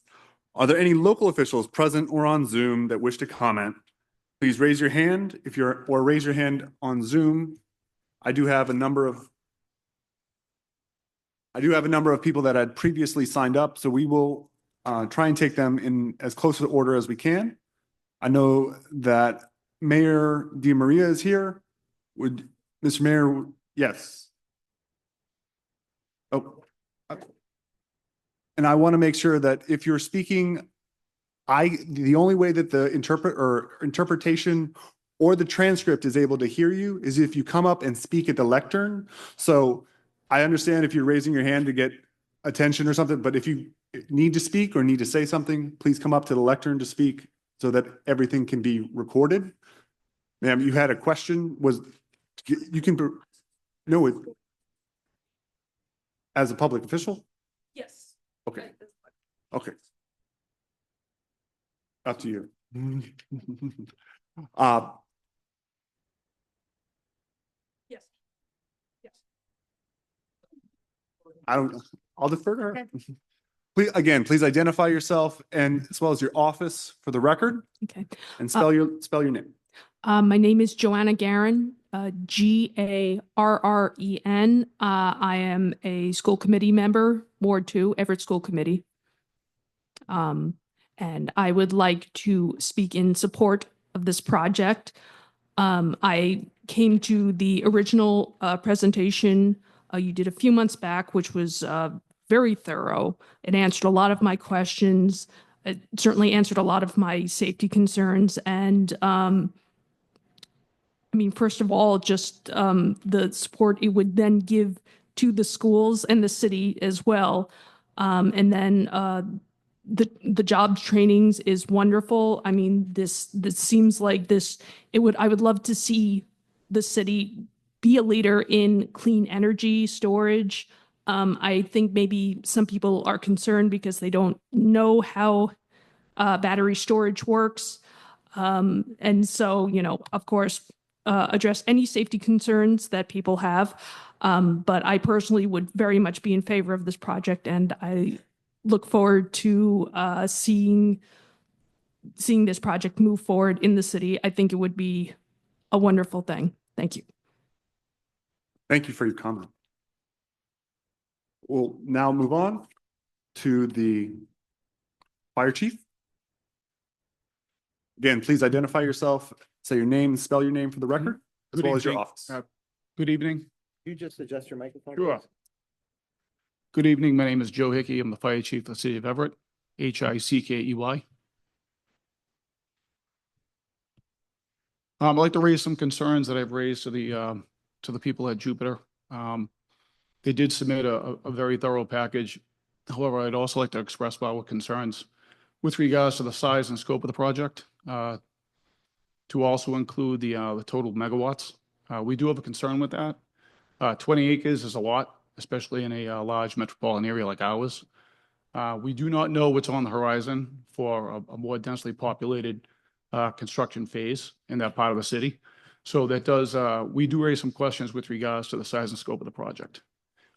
Speaker 1: are there any local officials present or on Zoom that wish to comment? Please raise your hand or raise your hand on Zoom. I do have a number of people that had previously signed up, so we will try and take them in as close to order as we can. I know that Mayor DiMaria is here. Would Mr. Mayor, yes. Oh. And I want to make sure that if you're speaking, the only way that the interpretation or the transcript is able to hear you is if you come up and speak at the lectern. So I understand if you're raising your hand to get attention or something, but if you need to speak or need to say something, please come up to the lectern to speak so that everything can be recorded. Ma'am, you had a question. As a public official?
Speaker 10: Yes.
Speaker 1: Okay. Okay. Up to you.
Speaker 10: Yes. Yes.
Speaker 1: I'll defer to her. Please identify yourself and as well as your office for the record
Speaker 10: Okay.
Speaker 1: and spell your name.
Speaker 10: My name is Joanna Garin, Garren. I am a school committee member, Ward 2, Everett School Committee. And I would like to speak in support of this project. I came to the original presentation you did a few months back, which was very thorough. It answered a lot of my questions. It certainly answered a lot of my safety concerns. And I mean, first of all, just the support it would then give to the schools and the city as well. And then the job trainings is wonderful. I mean, this seems like this. I would love to see the city be a leader in clean energy storage. I think maybe some people are concerned because they don't know how battery storage works. And so, of course, address any safety concerns that people have. But I personally would very much be in favor of this project, and I look forward to seeing this project move forward in the city. I think it would be a wonderful thing. Thank you.
Speaker 1: Thank you for your comment. We'll now move on to the fire chief. Again, please identify yourself, say your name, spell your name for the record, as well as your office.
Speaker 9: Good evening.
Speaker 7: You just adjust your microphone.
Speaker 9: Sure.
Speaker 7: please?
Speaker 9: Good evening. My name is Joe Hickey. I'm the fire chief of the city of Everett, Hickey. I'd like to raise some concerns that I've raised to the people at Jupiter. They did submit a very thorough package. However, I'd also like to express our concerns with regards to the size and scope of the project, to also include the total megawatts. We do have a concern with that. 20 acres is a lot, especially in a large metropolitan area like ours. We do not know what's on the horizon for a more densely populated construction phase in that part of the city. So that does, we do raise some questions with regards to the size and scope of the project.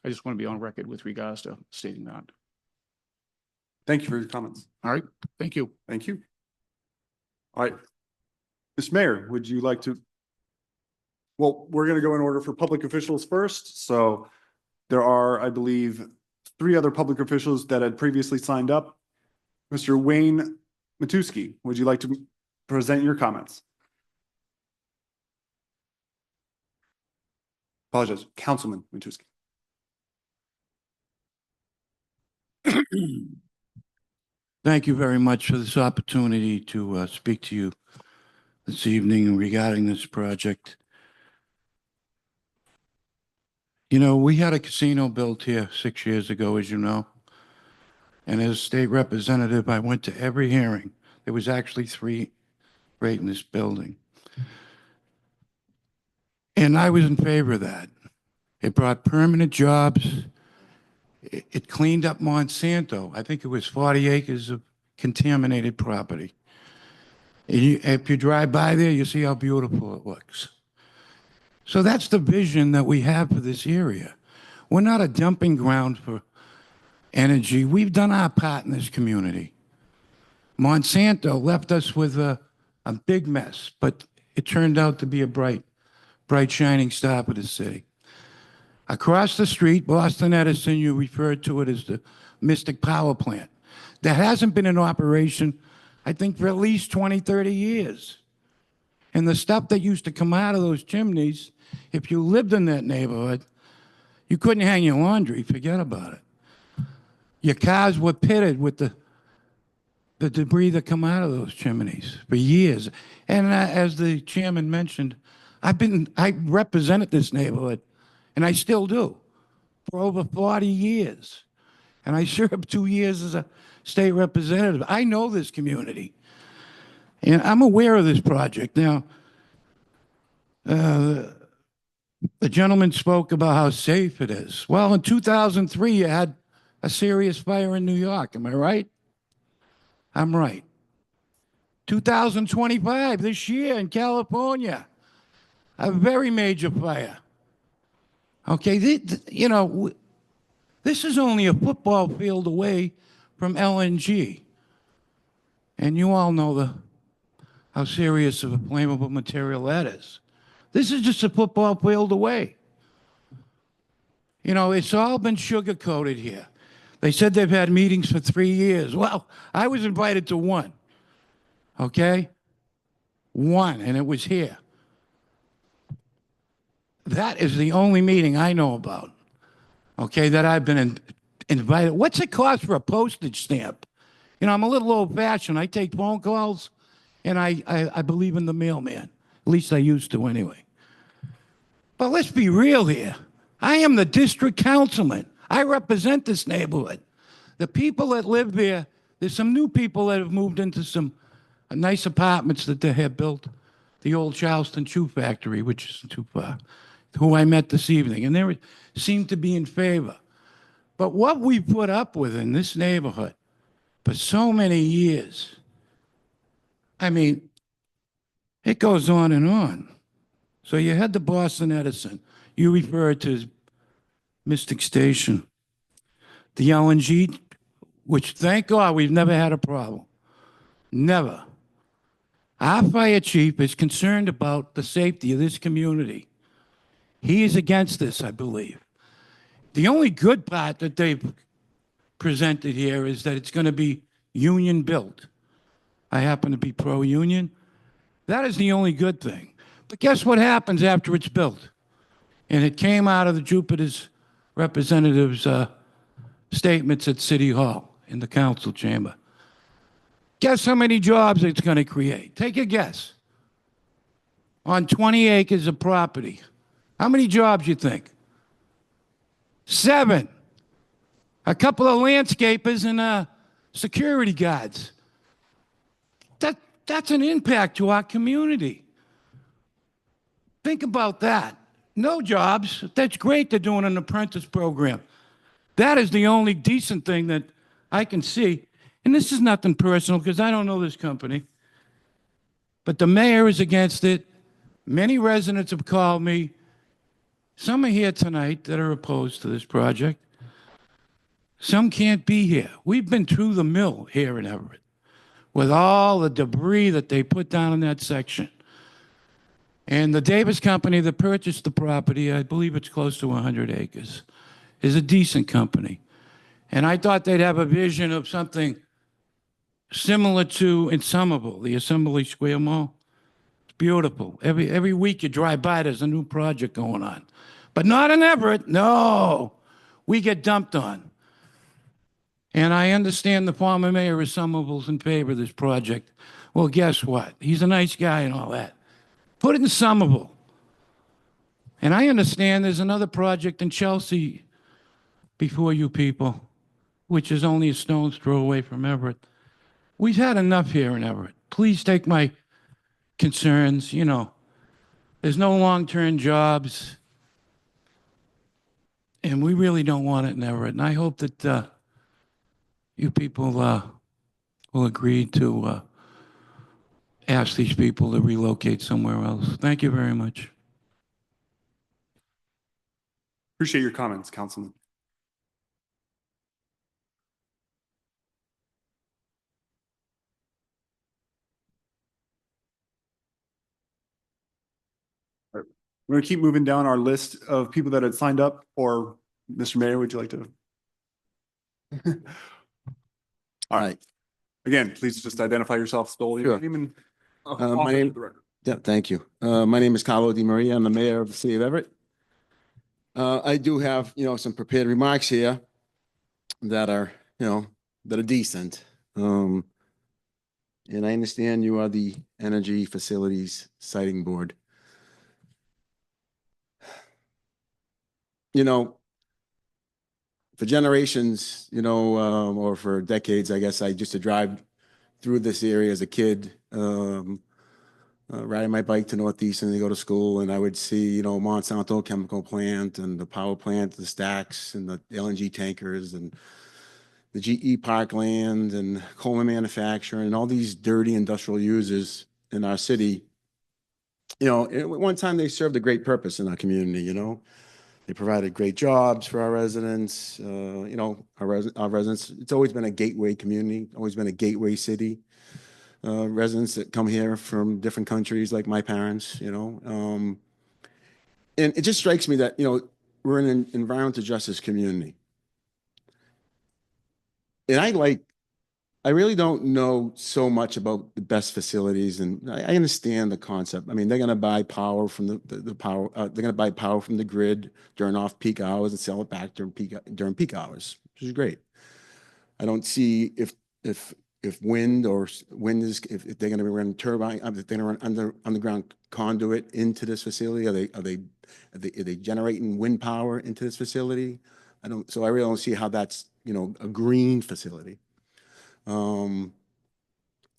Speaker 9: I just want to be on record with regards to stating that.
Speaker 1: Thank you for your comments.
Speaker 9: All right, thank you.
Speaker 1: Thank you. All right. Mr. Mayor, would you like to? Well, we're going to go in order for public officials first. So There are, I believe, 3 other public officials that had previously signed up. Mr. Wayne Matuski, would you like to present your comments? Apologize, Councilman Matuski.
Speaker 11: Thank you very much for this opportunity to speak to you this evening regarding this project. You know, we had a casino built here 6 years ago, as you know. And as state representative, I went to every hearing. There was actually 3 right in this building. And I was in favor of that. It brought permanent jobs. It cleaned up Monsanto. I think it was 40 acres of contaminated property. If you drive by there, you see how beautiful it looks. So that's the vision that we have for this area. We're not a dumping ground for energy. We've done our part in this community. Monsanto left us with a big mess, but it turned out to be a bright, shining star for the city. Across the street, Boston Edison, you referred to it as the Mystic Power Plant. That hasn't been in operation, I think, for at least 20, 30 years. And the stuff that used to come out of those chimneys, if you lived in that neighborhood, you couldn't hang your laundry, forget about it. Your cars were pitted with the debris that come out of those chimneys for years. And as the chairman mentioned, I represented this neighborhood, and I still do, for over 40 years. And I served 2 years as a state representative. I know this community, and I'm aware of this project. Now, the gentleman spoke about how safe it is. Well, in 2003, you had a serious fire in New York. Am I right? I'm right. 2025, this year in California, a very major fire. Okay, you know, this is only a football field away from LNG. And you all know how serious of a flammable material that is. This is just a football field away. You know, it's all been sugar-coated here. They said they've had meetings for 3 years. Well, I was invited to one, okay? One, and it was here. That is the only meeting I know about, okay, that I've been invited. What's it cost for a postage stamp? You know, I'm a little old-fashioned. I take phone calls, and I believe in the mailman. At least I used to anyway. But let's be real here. I am the district councilman. I represent this neighborhood. The people that live there, there's some new people that have moved into some nice apartments that they have built. The old Charleston Shoe Factory, which isn't too far, who I met this evening, and they seemed to be in favor. But what we put up with in this neighborhood for so many years, I mean, it goes on and on. So you had the Boston Edison. You referred to as Mystic Station. The LNG, which thank God we've never had a problem. Never. Our fire chief is concerned about the safety of this community. He is against this, I believe. The only good part that they've presented here is that it's going to be union built. I happen to be pro-union. That is the only good thing. But guess what happens after it's built? And it came out of the Jupiter's representatives' statements at City Hall in the council chamber. Guess how many jobs it's going to create? Take a guess. On 20 acres of property. How many jobs you think? 7. A couple of landscapers and security guards. That's an impact to our community. Think about that. No jobs. That's great they're doing an apprentice program. That is the only decent thing that I can see. And this is nothing personal because I don't know this company. But the mayor is against it. Many residents have called me. Some are here tonight that are opposed to this project. Some can't be here. We've been through the mill here in Everett with all the debris that they put down in that section. And the Davis company that purchased the property, I believe it's close to 100 acres, is a decent company. And I thought they'd have a vision of something similar to in Somerville, the Assembly Square Mall. It's beautiful. Every week you drive by, there's a new project going on. But not in Everett. No. We get dumped on. And I understand the former mayor of Somerville's in favor of this project. Well, guess what? He's a nice guy and all that. Put it in Somerville. And I understand there's another project in Chelsea before you people, which is only a stone's throw away from Everett. We've had enough here in Everett. Please take my concerns. You know, there's no long-term jobs. And we really don't want it in Everett. And I hope that you people will agree to ask these people to relocate somewhere else. Thank you very much.
Speaker 1: Appreciate your comments, Councilman. All right. We're going to keep moving down our list of people that had signed up. Or Mr. Mayor, would you like to? All right. Again, please just identify yourself, spell your
Speaker 12: Sure.
Speaker 1: name and
Speaker 12: my
Speaker 1: office
Speaker 12: name-
Speaker 1: for the record.
Speaker 12: Yeah, thank you. My name is Carlo Di Maria. I'm the mayor of the city of Everett. I do have, some prepared remarks here that are, that are decent. And I understand you are the Energy Facilities Siting Board. For generations, or for decades, I guess I used to drive through this area as a kid, riding my bike to Northeastern to go to school, and I would see, Monsanto chemical plant and the power plant, the stacks and the LNG tankers and the GE parkland and Coleman manufacturing and all these dirty industrial users in our city. At one time they served a great purpose in our community, They provided great jobs for our residents, our residents. It's always been a gateway community, always been a gateway city. Residents that come here from different countries, like my parents, and it just strikes me that, we're in an environmental justice community. And I really don't know so much about the best facilities, and I understand the concept. I mean, they're going to buy power from the power. They're going to buy power from the grid during off-peak hours and sell it back during peak hours, which is great. I don't see if wind is if they're going to run turbine, if they're going to run underground conduit into this facility. Are they generating wind power into this facility? So I really don't see how that's a green facility.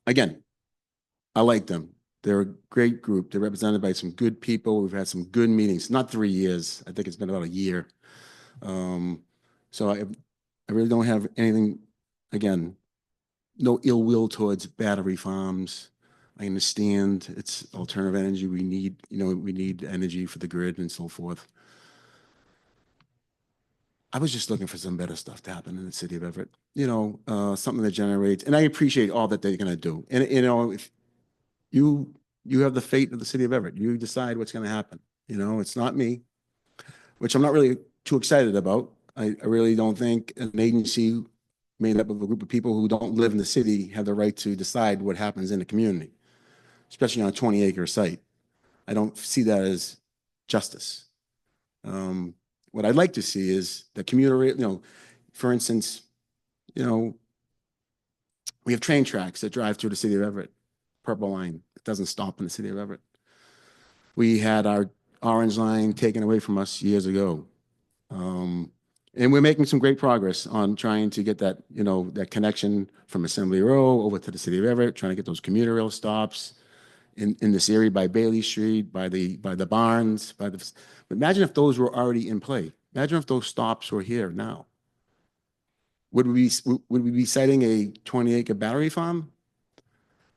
Speaker 12: Again, I like them. They're a great group. They're represented by some good people. We've had some good meetings. Not 3 years. I think it's been about a year. So I really don't have anything. Again, no ill will towards battery farms. I understand it's alternative energy. We need, we need energy for the grid and so forth. I was just looking for some better stuff to happen in the city of Everett, something that generates, and I appreciate all that they're going to do. And, if you have the fate of the city of Everett, you decide what's going to happen. It's not me, which I'm not really too excited about. I really don't think an agency made up of a group of people who don't live in the city have the right to decide what happens in the community, especially on a 20-acre site. I don't see that as justice. What I'd like to see is the commuter, for instance, we have train tracks that drive through the city of Everett, Purple Line. It doesn't stop in the city of Everett. We had our Orange Line taken away from us years ago. And we're making some great progress on trying to get that, that connection from Assembly Row over to the city of Everett, trying to get those commuter rail stops in this area by Bailey Street, by the barns, but imagine if those were already in play. Imagine if those stops were here now. Would we be citing a 20-acre battery farm?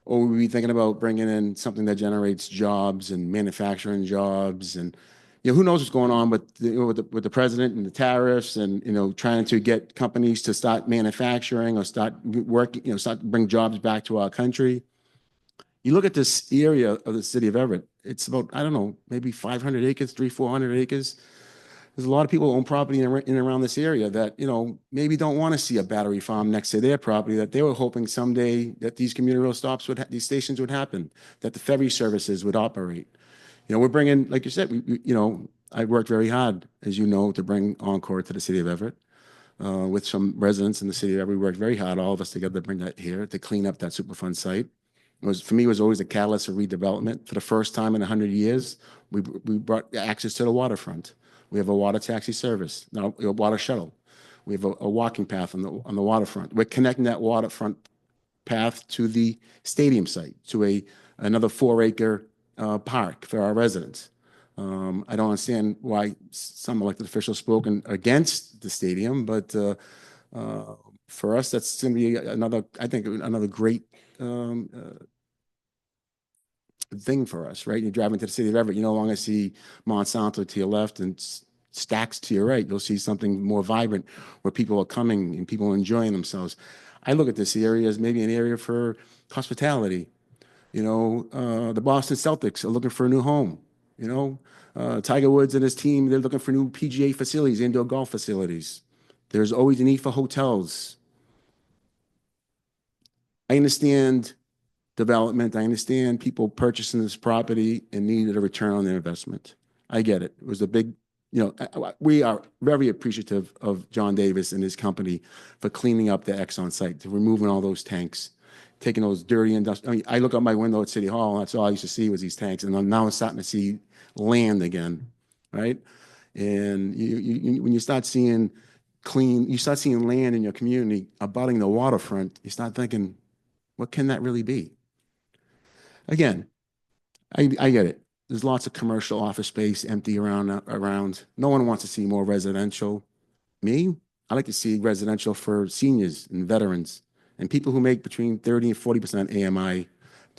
Speaker 12: Or would we be thinking about bringing in something that generates jobs and manufacturing jobs? And, who knows what's going on with the president and the tariffs and, trying to get companies to start manufacturing or start working, start to bring jobs back to our country. You look at this area of the city of Everett, it's about, I don't know, maybe 500 acres, 400 acres. There's a lot of people who own property in and around this area that, maybe don't want to see a battery farm next to their property, that they were hoping someday that these commuter rail stops these stations would happen, that the ferry services would operate. We're bringing, like you said, I worked very hard, as you know, to bring Encore to the city of Everett. With some residents in the city of Everett, we worked very hard, all of us together, to bring that here, to clean up that Superfund site. For me, it was always a catalyst of redevelopment. For the first time in 100 years, we brought access to the waterfront. We have a water taxi service, now a water shuttle. We have a walking path on the waterfront. We're connecting that waterfront path to the stadium site, to another 4-acre park for our residents. I don't understand why some elected officials spoken against the stadium, but for us, that's going to be another great thing for us, right? You drive into the city of Everett, you no longer see Monsanto to your left and Stacks to your right. You'll see something more vibrant where people are coming and people are enjoying themselves. I look at this area as maybe an area for hospitality. The Boston Celtics are looking for a new home. Tiger Woods and his team, they're looking for new PGA facilities, indoor golf facilities. There's always a need for hotels. I understand development. I understand people purchasing this property and needed a return on their investment. I get it. It was a big, we are very appreciative of John Davis and his company for cleaning up the Exxon site, to removing all those tanks, taking those dirty industrial. I look out my window at City Hall, and that's all I used to see was these tanks. And now I'm starting to see land again, right? And when you start seeing you start seeing land in your community abutting the waterfront, you start thinking, what can that really be? Again, I get it. There's lots of commercial office space empty around. No one wants to see more residential. Me, I like to see residential for seniors and veterans and people who make between 30 and 40% AMI.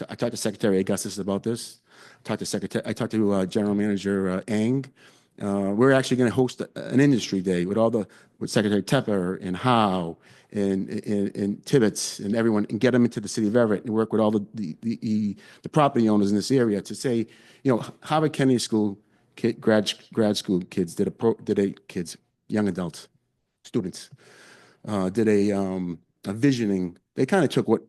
Speaker 12: I talked to Secretary Augustus about this. I talked to General Manager Ang. We're actually going to host an industry day with Secretary Tepper and Howe and Tibbetts and everyone, and get them into the city of Everett and work with all the property owners in this area to say, Harvard Kennedy School grad school kids young adults, students, did a visioning. They kind of took what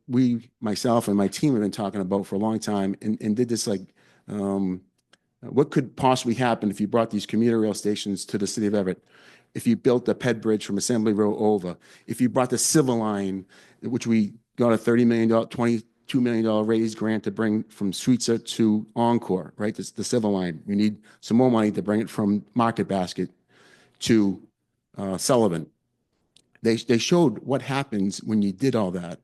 Speaker 12: myself and my team have been talking about for a long time and did this what could possibly happen if you brought these commuter rail stations to the city of Everett? If you built a ped bridge from Assembly Row over, if you brought the Civil Line, which we got a $30 million, $22 million raised grant to bring from Sweetser to Encore, right? The Civil Line. We need some more money to bring it from Market Basket to Sullivan. They showed what happens when you did all that,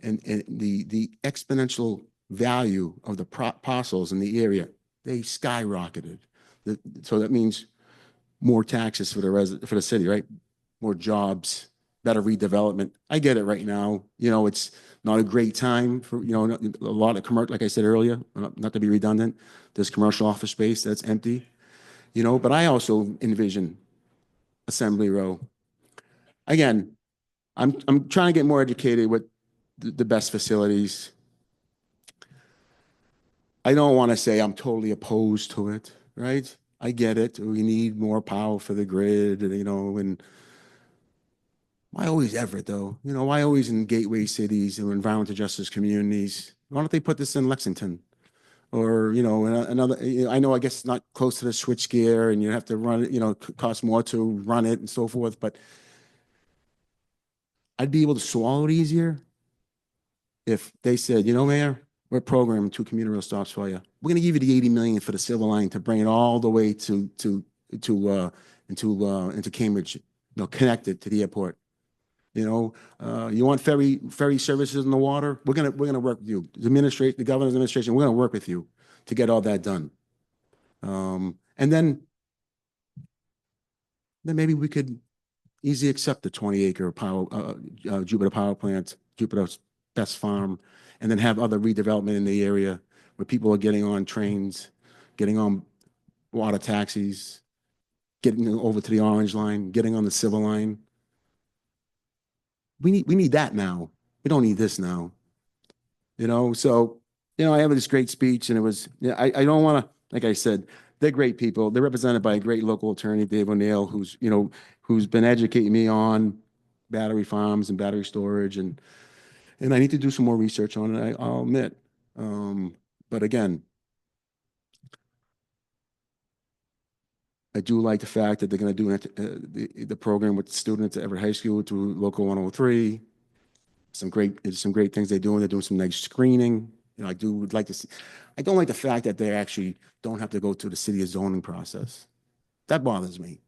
Speaker 12: and the exponential value of the parcels in the area. They skyrocketed. So that means more taxes for the city, right? More jobs, better redevelopment. I get it right now. It's not a great time for, a lot of commercial, like I said earlier, not to be redundant, there's commercial office space that's empty, but I also envision Assembly Row. Again, I'm trying to get more educated with the best facilities. I don't want to say I'm totally opposed to it, right? I get it. We need more power for the grid, and why always Everett, though? Why always in gateway cities or environmental justice communities? Why don't they put this in Lexington? Or, another, I know, I guess it's not close to the switchgear and you have to run it, it costs more to run it and so forth, but I'd be able to swallow it easier if they said, Mayor, we're programming 2 commuter rail stops for you. We're going to give you the 80 million for the Civil Line to bring it all the way into Cambridge, connected to the airport. You want ferry services in the water? We're gonna work with you. The governor's administration, we're gonna work with you to get all that done. And then maybe we could easily accept the 20-acre Jupiter power plant, Jupiter's best farm, and then have other redevelopment in the area where people are getting on trains, getting on water taxis, getting over to the Orange Line, getting on the Civil Line. We need that now. We don't need this now. So, I have this great speech, and it was, I don't want to, like I said, they're great people. They're represented by a great local attorney, Dave O'Neill, who's been educating me on battery farms and battery storage, and I need to do some more research on it, I'll admit. But again, I do like the fact that they're going to do the program with the students at Everett High School through Local 103. There's some great things they're doing. They're doing some nice screening. I would like to see. I don't like the fact that they actually don't have to go through the city of zoning process. That bothers me.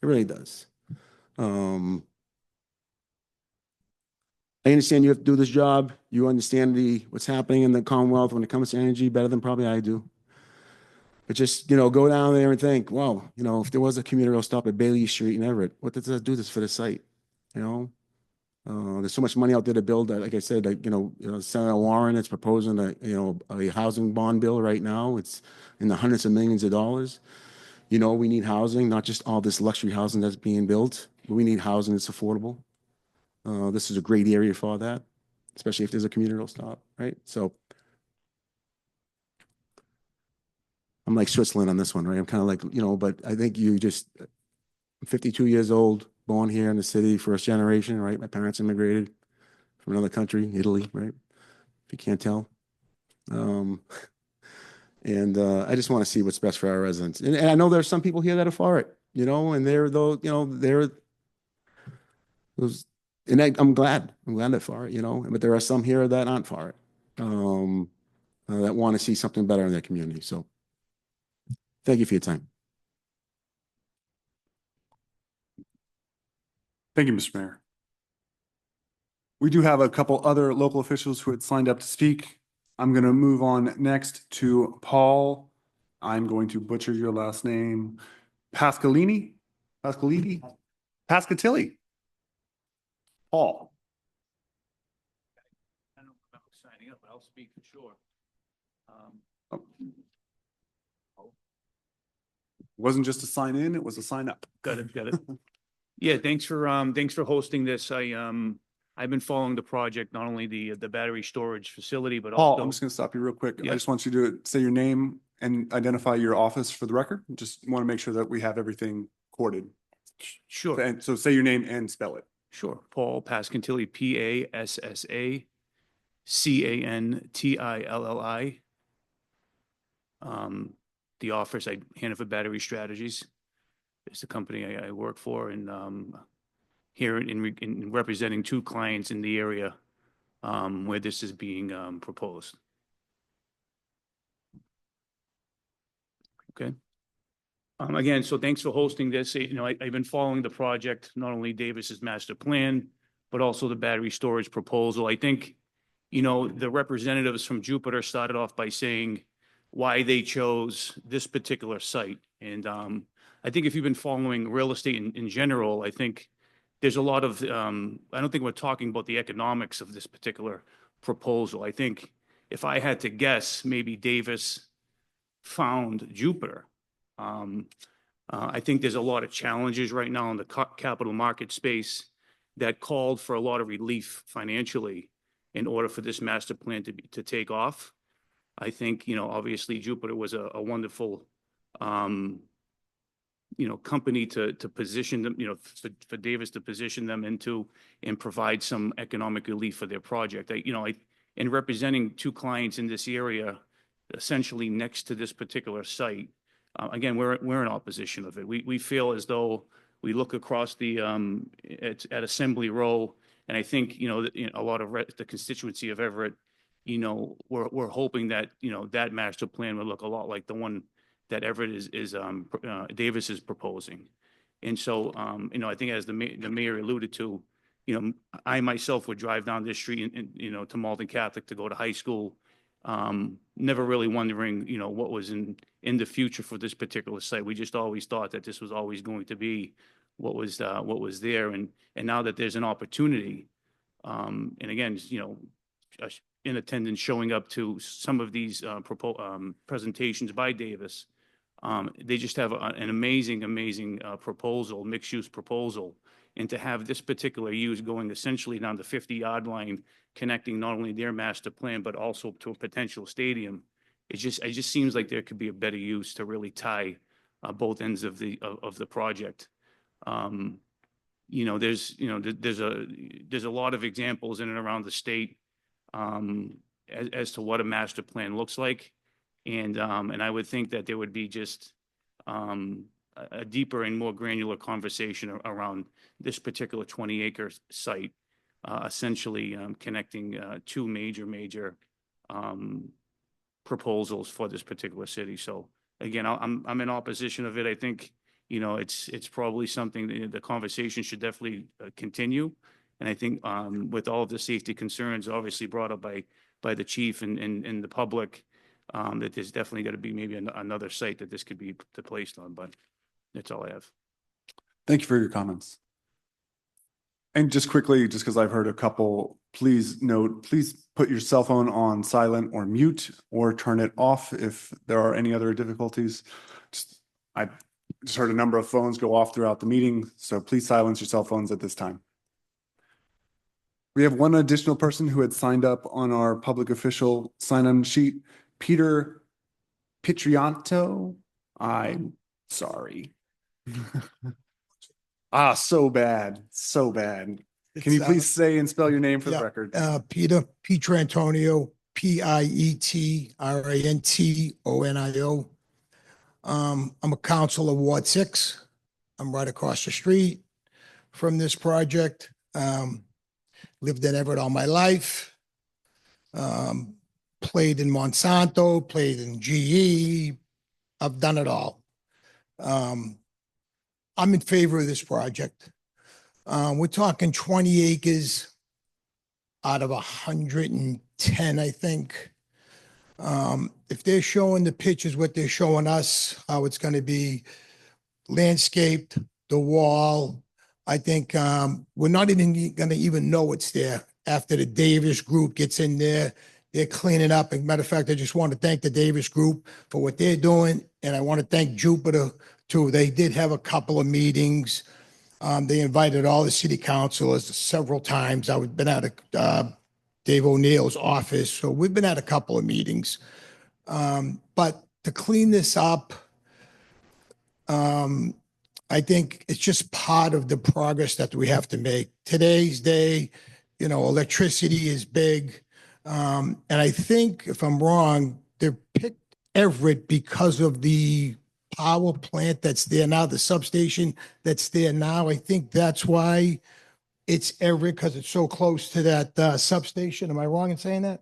Speaker 12: It really does. I understand you have to do this job. You understand what's happening in the Commonwealth when it comes to energy better than probably I do. But just, go down there and think, well, if there was a commuter rail stop at Bailey Street in Everett, what does that do this for the site? There's so much money out there to build that. Like I said, Senator Warren is proposing a housing bond bill right now. It's in the hundreds of millions of dollars. We need housing, not just all this luxury housing that's being built, but we need housing that's affordable. This is a great area for that, especially if there's a commuter rail stop, right? So I'm like Switzerland on this one, right? I'm kind of like, but I think I'm 52 years old, born here in the city, first generation, right? My parents immigrated from another country, Italy, right? If you can't tell. And I just want to see what's best for our residents. And I know there's some people here that are for it, and I'm glad they're for it, but there are some here that aren't for it, that want to see something better in their community. So thank you for your time.
Speaker 1: Thank you, Mr. Mayor. We do have a couple other local officials who had signed up to speak. I'm going to move on next to Paul. I'm going to butcher your last name. Pascatilli? Paul.
Speaker 11: I don't remember signing up, but I'll speak for sure.
Speaker 1: Wasn't just a sign in, it was a sign up.
Speaker 11: Got it. Yeah, thanks for hosting this. I've been following the project, not only the battery storage facility, but
Speaker 1: Paul,
Speaker 11: also.
Speaker 1: I'm just going to stop you real quick.
Speaker 11: Yeah.
Speaker 1: I just want you to say your name and identify your office for the record. Just want to make sure that we have everything recorded.
Speaker 11: Sure.
Speaker 1: And so say your name and spell it.
Speaker 11: Sure. Paul Pascantilli, Passacantilli. The office, Hannaford Battery Strategies is the company I work for, and here in representing two clients in the area where this is being proposed. Okay. Again, so thanks for hosting this. I've been following the project, not only Davis's master plan, but also the battery storage proposal. I think, the representatives from Jupiter started off by saying why they chose this particular site. And I think if you've been following real estate in general, I think there's a lot of, I don't think we're talking about the economics of this particular proposal. I think if I had to guess, maybe Davis found Jupiter. I think there's a lot of challenges right now in the capital market space that called for a lot of relief financially in order for this master plan to take off. I think, obviously Jupiter was a wonderful, company to position them, for Davis to position them into and provide some economic relief for their project. In representing two clients in this area, essentially next to this particular site, again, we're in opposition of it. We feel as though we look across at Assembly Row, and I think, a lot of the constituency of Everett, we're hoping that, that master plan would look a lot like the one that Everett Davis is proposing. And so, I think as the mayor alluded to, I myself would drive down this street and to Malden Catholic to go to high school, never really wondering, what was in the future for this particular site. We just always thought that this was always going to be what was there. And now that there's an opportunity, and again, in attendance, showing up to some of these presentations by Davis, they just have an amazing proposal, mixed-use proposal. And to have this particular use going essentially down the 50-yard line, connecting not only their master plan, but also to a potential stadium, it just seems like there could be a better use to really tie both ends of the project. There's a lot of examples in and around the state as to what a master plan looks like. And I would think that there would be just a deeper and more granular conversation around this particular 20-acre site, essentially connecting two major proposals for this particular city. So again, I'm in opposition of it. I think, it's probably something the conversation should definitely continue. And I think with all of the safety concerns obviously brought up by the chief and the public, that there's definitely got to be maybe another site that this could be placed on, but that's all I have.
Speaker 1: Thank you for your comments. And just quickly, just because I've heard a couple, please note, please put your cell phone on silent or mute or turn it off if there are any other difficulties. I just heard a number of phones go off throughout the meeting, so please silence your cell phones at this time. We have one additional person who had signed up on our public official sign-on sheet, Peter Pitrianto. I'm sorry. So bad. Can you please say and spell your name for the record?
Speaker 13: Peter Pietrantonio, Pietrantonio. I'm a councilor of Ward 6. I'm right across the street from this project. Lived in Everett all my life. Played in Monsanto, played in GE. I've done it all. I'm in favor of this project. We're talking 20 acres out of 110, I think. If they're showing the pictures, what they're showing us, how it's going to be landscaped, the wall, I think we're not even going to even know it's there after the Davis group gets in there. They're cleaning up. As a matter of fact, I just want to thank the Davis group for what they're doing. And I want to thank Jupiter too. They did have a couple of meetings. They invited all the city councilors several times. I've been at Dave O'Neill's office. So we've been at a couple of meetings. But to clean this up, I think it's just part of the progress that we have to make. Today's day, electricity is big. And I think, if I'm wrong, they picked Everett because of the power plant that's there now, the substation that's there now. I think that's why it's Everett, because it's so close to that substation. Am I wrong in saying that?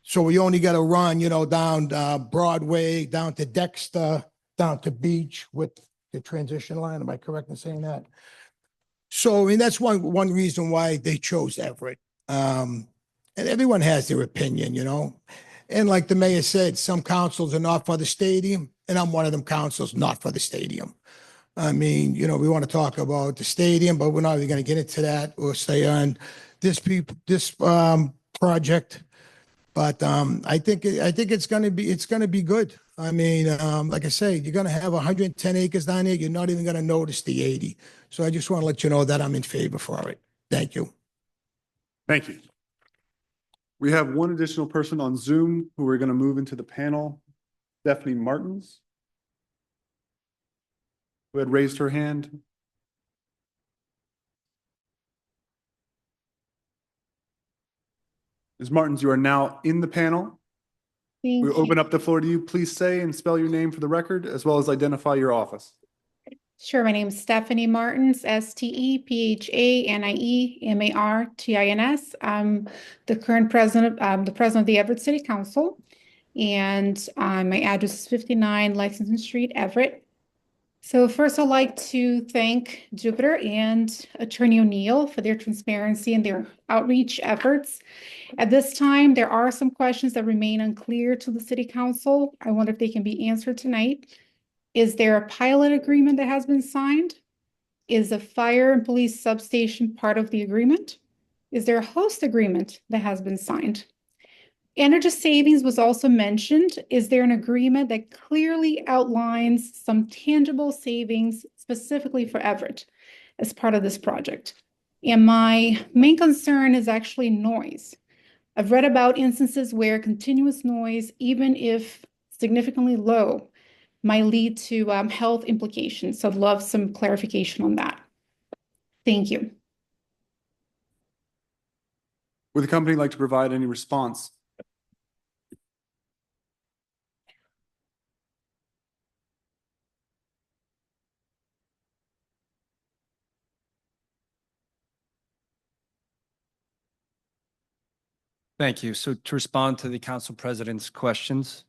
Speaker 13: So we only got to run, down Broadway, down to Dexter, down to Beach with the transition line. Am I correct in saying that? So, that's one reason why they chose Everett. And everyone has their opinion, And like the mayor said, some councils are not for the stadium, and I'm one of them councils not for the stadium. I mean, we want to talk about the stadium, but we're not even going to get into that. We'll stay on this project. But I think it's going to be good. I mean, like I say, you're going to have 110 acres down here. You're not even going to notice the 80. So I just want to let you know that I'm in favor for it. Thank you.
Speaker 1: Thank you. We have one additional person on Zoom who we're going to move into the panel, Stephanie Martins, who had raised her hand. Ms. Martins, you are now in the panel. We'll open up the floor to you. Please say and spell your name for the record, as well as identify your office.
Speaker 14: Sure. My name is Stephanie Martins, STEPHANIE-MARTINS. I'm the current president, the president of the Everett City Council, and my address is 59 Lexington Street, Everett. So first, I'd like to thank Jupiter and Attorney O'Neill for their transparency and their outreach efforts. At this time, there are some questions that remain unclear to the City Council. I wonder if they can be answered tonight. Is there a pilot agreement that has been signed? Is a fire and police substation part of the agreement? Is there a host agreement that has been signed? Energy savings was also mentioned. Is there an agreement that clearly outlines some tangible savings specifically for Everett as part of this project? And my main concern is actually noise. I've read about instances where continuous noise, even if significantly low, might lead to health implications. So I'd love some clarification on that. Thank you.
Speaker 1: Would the company like to provide any response?
Speaker 8: Thank you. So to respond to the council president's questions,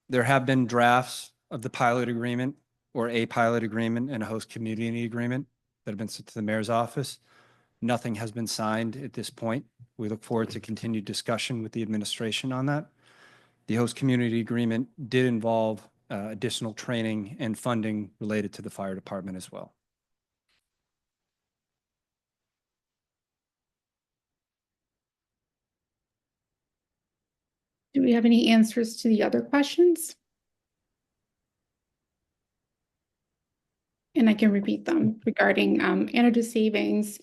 Speaker 8: there have been drafts of the pilot agreement or a pilot agreement and a host community agreement that have been sent to the mayor's office. Nothing has been signed at this point. We look forward to continued discussion with the administration on that. The host community agreement did involve additional training and funding related to the fire department as well.
Speaker 14: Do we have any answers to the other questions? And I can repeat them regarding energy savings,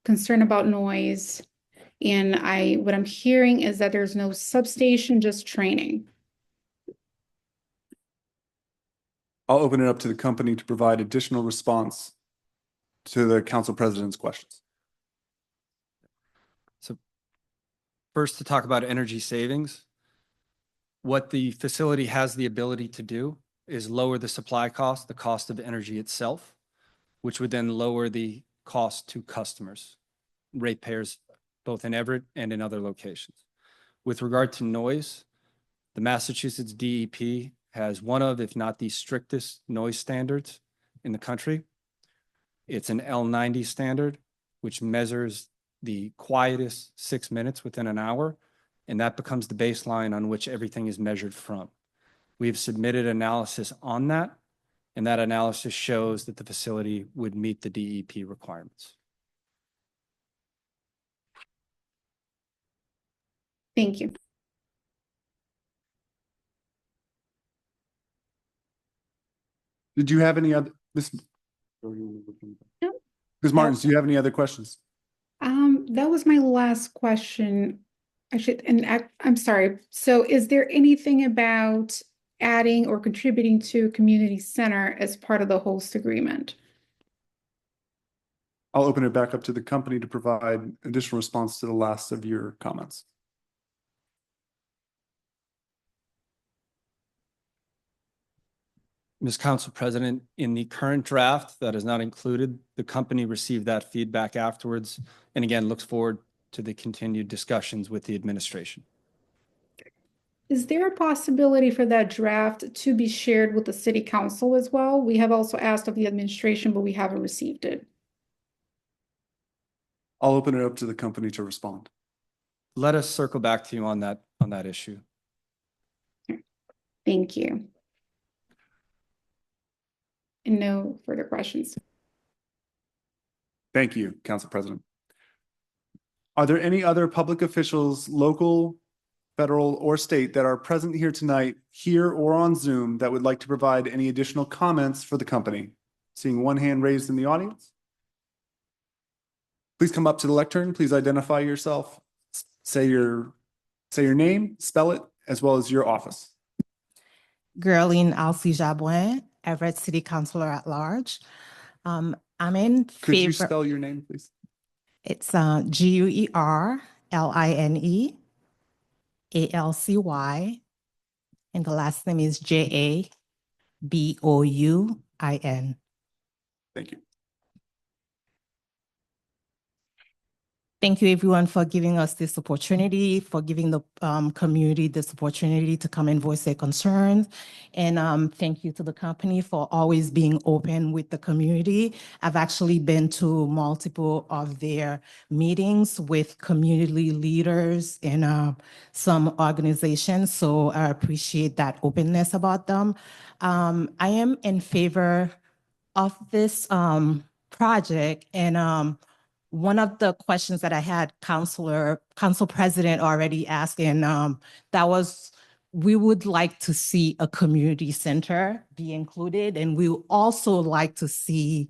Speaker 14: concern about noise. And what I'm hearing is that there's no substation, just training.
Speaker 1: I'll open it up to the company to provide additional response to the council president's questions.
Speaker 8: So first, to talk about energy savings, what the facility has the ability to do is lower the supply cost, the cost of energy itself, which would then lower the cost to customers, ratepayers, both in Everett and in other locations. With regard to noise, the Massachusetts DEP has one of, if not the strictest noise standards in the country. It's an L90 standard, which measures the quietest 6 minutes within an hour, and that becomes the baseline on which everything is measured from. We have submitted analysis on that, and that analysis shows that the facility would meet the DEP requirements.
Speaker 14: Thank you.
Speaker 1: Did you have any other, Ms. Martins, do you have any other questions?
Speaker 14: That was my last question. I'm sorry. So is there anything about adding or contributing to community center as part of the host agreement?
Speaker 1: I'll open it back up to the company to provide additional response to the last of your comments.
Speaker 8: Ms. Council President, in the current draft that is not included, the company received that feedback afterwards, and again, looks forward to the continued discussions with the administration.
Speaker 14: Is there a possibility for that draft to be shared with the city council as well? We have also asked of the administration, but we haven't received it.
Speaker 1: I'll open it up to the company to respond.
Speaker 8: Let us circle back to you on that issue.
Speaker 14: Thank you. And no further questions.
Speaker 1: Thank you, Council President. Are there any other public officials, local, federal, or state, that are present here tonight, here or on Zoom, that would like to provide any additional comments for the company? Seeing one hand raised in the audience. Please come up to the lectern. Please identify yourself. Say your name, spell it, as well as your office.
Speaker 15: Geraldine Alcy Jabouin, Everett City Councilor at Large. I'm in favor.
Speaker 1: Could you spell your name, please?
Speaker 15: It's Guerline Alcy, and the last name is Jabouin.
Speaker 1: Thank you.
Speaker 15: Thank you, everyone, for giving us this opportunity, for giving the community this opportunity to come and voice their concerns. And thank you to the company for always being open with the community. I've actually been to multiple of their meetings with community leaders and some organizations, so I appreciate that openness about them. I am in favor of this project, and one of the questions that I had council president already asked, and that was, we would like to see a community center be included, and we would also like to see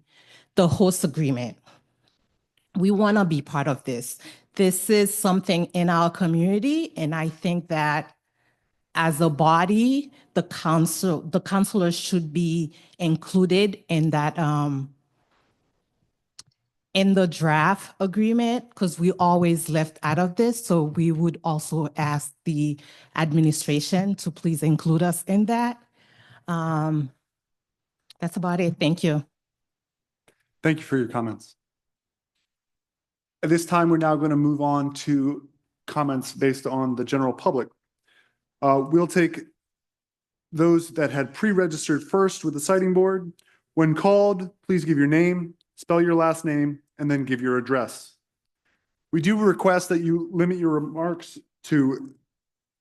Speaker 15: the host agreement. We want to be part of this. this is something in our community, and I think that as a body, the councilors should be included in that in the draft agreement, because we always left out of this. So we would also ask the administration to please include us in that. That's about it. Thank you.
Speaker 1: Thank you for your comments. At this time, we're now going to move on to comments based on the general public. We'll take those that had pre-registered first with the siting board. When called, please give your name, spell your last name, and then give your address. We do request that you limit your remarks to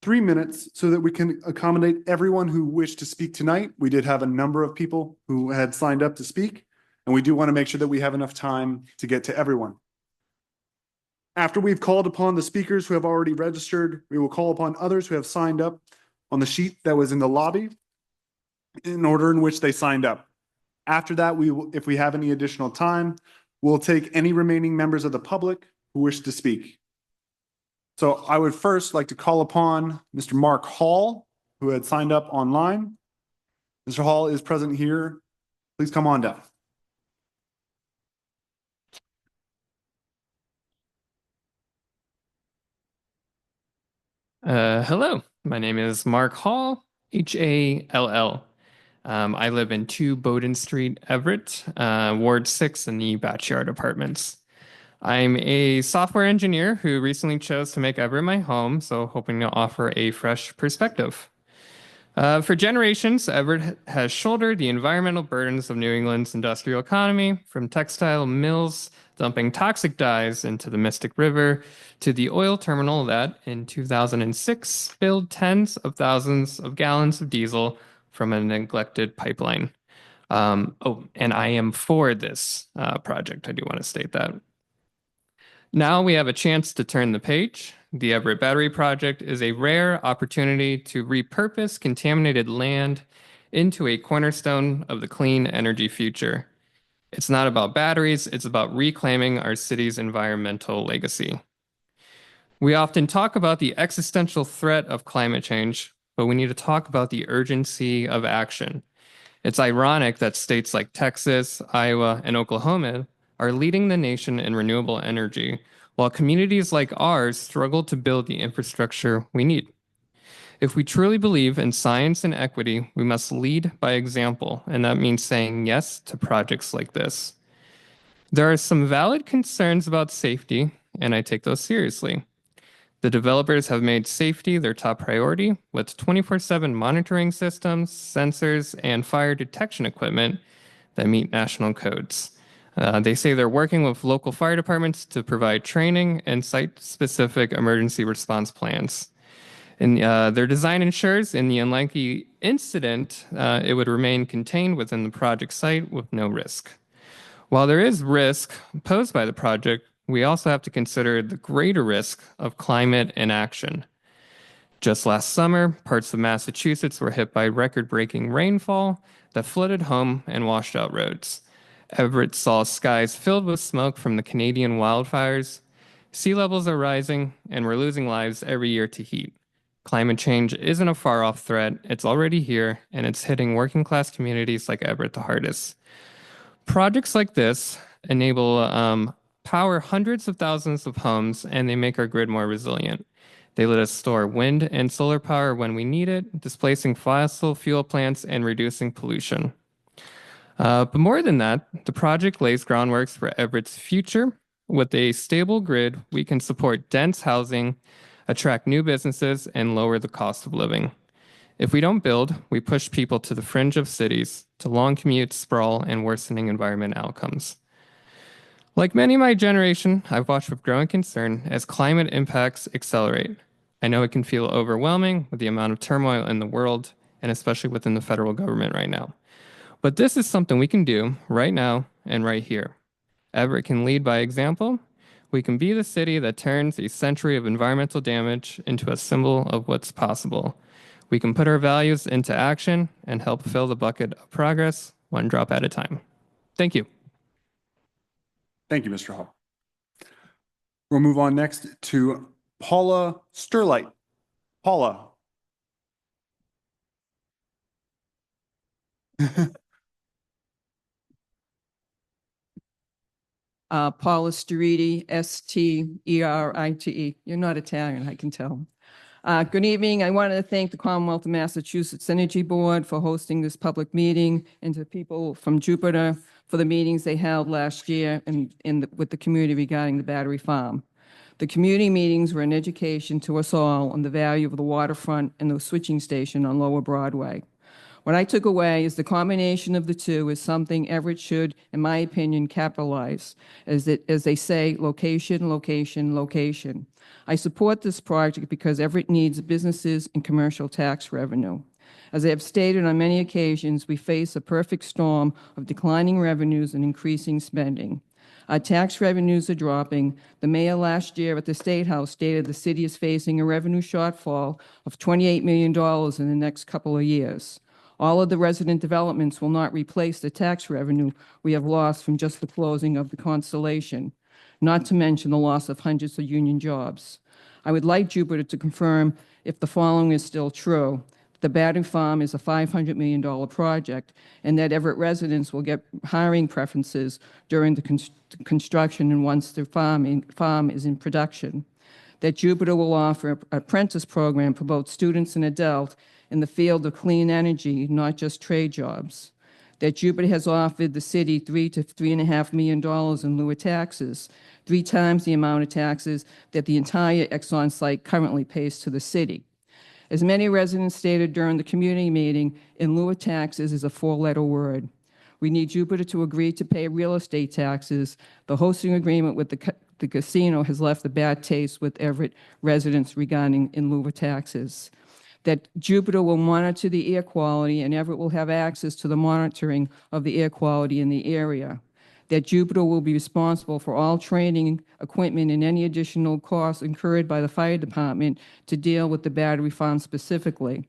Speaker 1: 3 minutes so that we can accommodate everyone who wished to speak tonight. We did have a number of people who had signed up to speak, and we do want to make sure that we have enough time to get to everyone. After we've called upon the speakers who have already registered, we will call upon others who have signed up on the sheet that was in the lobby in order in which they signed up. After that, if we have any additional time, we'll take any remaining members of the public who wish to speak. So I would first like to call upon Mr. Mark Hall, who had signed up online. Mr. Hall is present here. Please come on down.
Speaker 16: Hello, my name is Mark Hall, Hall. I live in 2 Bowdoin Street, Everett, Ward 6 in the Backyard Apartments. I'm a software engineer who recently chose to make Everett my home, so hoping to offer a fresh perspective. For generations, Everett has shouldered the environmental burdens of New England's industrial economy, from textile mills dumping toxic dyes into the Mystic River to the oil terminal that, in 2006, spilled tens of thousands of gallons of diesel from a neglected pipeline. And I am for this project. I do want to state that. Now we have a chance to turn the page. The Everett Battery Project is a rare opportunity to repurpose contaminated land into a cornerstone of the clean energy future. It's not about batteries, it's about reclaiming our city's environmental legacy. We often talk about the existential threat of climate change, but we need to talk about the urgency of action. It's ironic that states like Texas, Iowa, and Oklahoma are leading the nation in renewable energy, while communities like ours struggle to build the infrastructure we need. If we truly believe in science and equity, we must lead by example, and that means saying yes to projects like this. There are some valid concerns about safety, and I take those seriously. The developers have made safety their top priority with 24/7 monitoring systems, sensors, and fire detection equipment that meet national codes. They say they're working with local fire departments to provide training and site-specific emergency response plans. And their design ensures in the unlikely incident, it would remain contained within the project site with no risk. While there is risk posed by the project, we also have to consider the greater risk of climate inaction. Just last summer, parts of Massachusetts were hit by record-breaking rainfall that flooded home and washed out roads. Everett saw skies filled with smoke from the Canadian wildfires. Sea levels are rising, and we're losing lives every year to heat. Climate change isn't a far-off threat. It's already here, and it's hitting working-class communities like Everett the hardest. Projects like this enable power hundreds of thousands of homes, and they make our grid more resilient. They let us store wind and solar power when we need it, displacing fossil fuel plants and reducing pollution. But more than that, the project lays groundwork for Everett's future. With a stable grid, we can support dense housing, attract new businesses, and lower the cost of living. If we don't build, we push people to the fringe of cities, to long commutes, sprawl, and worsening environment outcomes. Like many of my generation, I've watched with growing concern as climate impacts accelerate. I know it can feel overwhelming with the amount of turmoil in the world, and especially within the federal government right now. But this is something we can do right now and right here. Everett can lead by example. We can be the city that turns a century of environmental damage into a symbol of what's possible. We can put our values into action and help fill the bucket of progress one drop at a time. Thank you.
Speaker 1: Thank you, Mr. Hall. We'll move on next to Paula Sterlight. Paula.
Speaker 17: Paula Sterite, Sterite. You're not Italian, I can tell. Good evening. I wanted to thank the Commonwealth of Massachusetts Energy Board for hosting this public meeting, and to people from Jupiter for the meetings they held last year with the community regarding the battery farm. The community meetings were an education to us all on the value of the waterfront and the switching station on Lower Broadway. What I took away is the combination of the two is something Everett should, in my opinion, capitalize, as they say, location, location, location. I support this project because Everett needs businesses and commercial tax revenue. As I have stated on many occasions, we face a perfect storm of declining revenues and increasing spending. Our tax revenues are dropping. The mayor last year at the State House stated the city is facing a revenue shortfall of $28 million in the next couple of years. All of the resident developments will not replace the tax revenue we have lost from just the closing of the Constellation, not to mention the loss of hundreds of union jobs. I would like Jupiter to confirm if the following is still true. The battery farm is a $500 million project, and that Everett residents will get hiring preferences during the construction and once the farm is in production. That Jupiter will offer an apprentice program for both students and adults in the field of clean energy, not just trade jobs. That Jupiter has offered the city $3 to $3.5 million in lieu of taxes, 3 times the amount of taxes that the entire Exxon site currently pays to the city. As many residents stated during the community meeting, in lieu of taxes is a 4-letter word. We need Jupiter to agree to pay real estate taxes. The hosting agreement with the casino has left a bad taste with Everett residents regarding in lieu of taxes. That Jupiter will monitor the air quality and Everett will have access to the monitoring of the air quality in the area. That Jupiter will be responsible for all training, equipment, and any additional costs incurred by the fire department to deal with the battery farm specifically.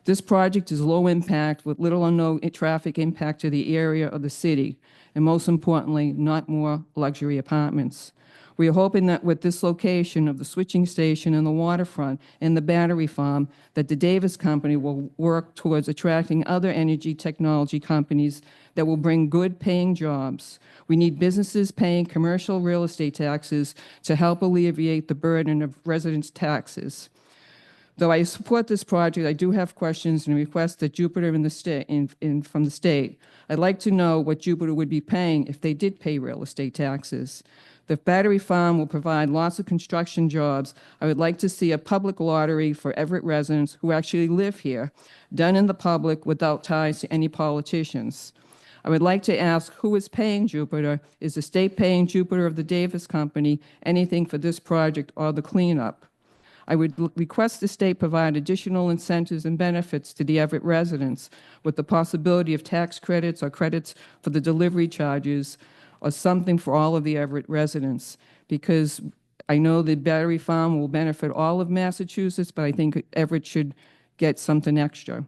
Speaker 17: This project is low impact with little or no traffic impact to the area of the city, and most importantly, not more luxury apartments. We are hoping that with this location of the switching station and the waterfront and the battery farm, that the Davis Company will work towards attracting other energy technology companies that will bring good paying jobs. We need businesses paying commercial real estate taxes to help alleviate the burden of residents' taxes. Though I support this project, I do have questions and request that Jupiter from the state. I'd like to know what Jupiter would be paying if they did pay real estate taxes. The battery farm will provide lots of construction jobs. I would like to see a public lottery for Everett residents who actually live here, done in the public without ties to any politicians. I would like to ask who is paying Jupiter? Is the state paying Jupiter of the Davis Company anything for this project or the cleanup? I would request the state provide additional incentives and benefits to the Everett residents with the possibility of tax credits or credits for the delivery charges or something for all of the Everett residents, because I know the battery farm will benefit all of Massachusetts, but I think Everett should get something extra.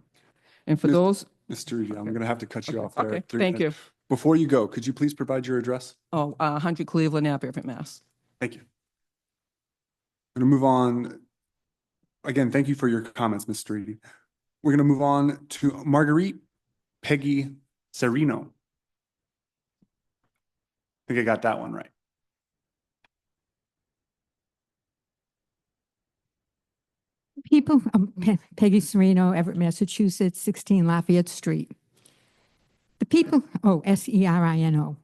Speaker 17: And for those...
Speaker 1: Mr. Reedy, I'm going to have to cut you off there.
Speaker 17: Okay, thank you.
Speaker 1: Before you go, could you please provide your address?
Speaker 17: 100 Cleveland Ave, Everett, Mass.
Speaker 1: Thank you. I'm going to move on. Again, thank you for your comments, Mr. Reedy. We're going to move on to Marguerite Peggy Serino. I think I got that one right.
Speaker 18: People, Peggy Serino, Everett, Massachusetts, 16 Lafayette Street. The people, Serino.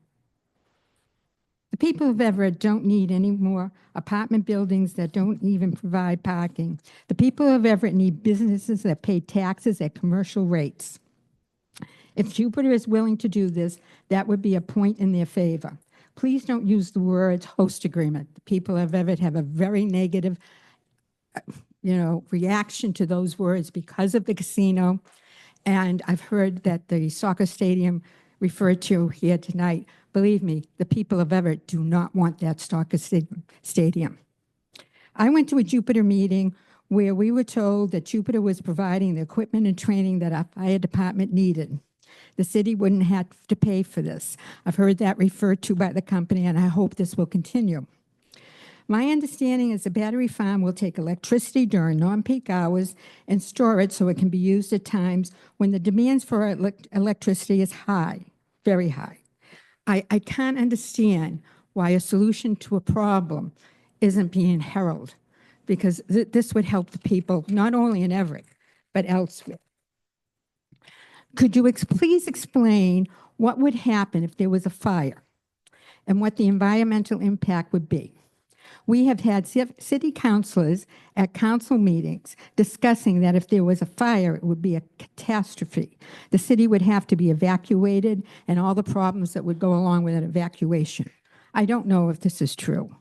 Speaker 18: The people of Everett don't need any more apartment buildings that don't even provide parking. The people of Everett need businesses that pay taxes at commercial rates. If Jupiter is willing to do this, that would be a point in their favor. Please don't use the words host agreement. The people of Everett have a very negative, reaction to those words because of the casino. And I've heard that the soccer stadium referred to here tonight. Believe me, the people of Everett do not want that soccer stadium. I went to a Jupiter meeting where we were told that Jupiter was providing the equipment and training that our fire department needed. The city wouldn't have to pay for this. I've heard that referred to by the company, and I hope this will continue. My understanding is the battery farm will take electricity during non-peak hours and store it so it can be used at times when the demands for electricity is high, very high. I can't understand why a solution to a problem isn't being heralded, because this would help the people, not only in Everett, but elsewhere. Could you please explain what would happen if there was a fire and what the environmental impact would be? We have had city councilors at council meetings discussing that if there was a fire, it would be a catastrophe. The city would have to be evacuated and all the problems that would go along with an evacuation. I don't know if this is true.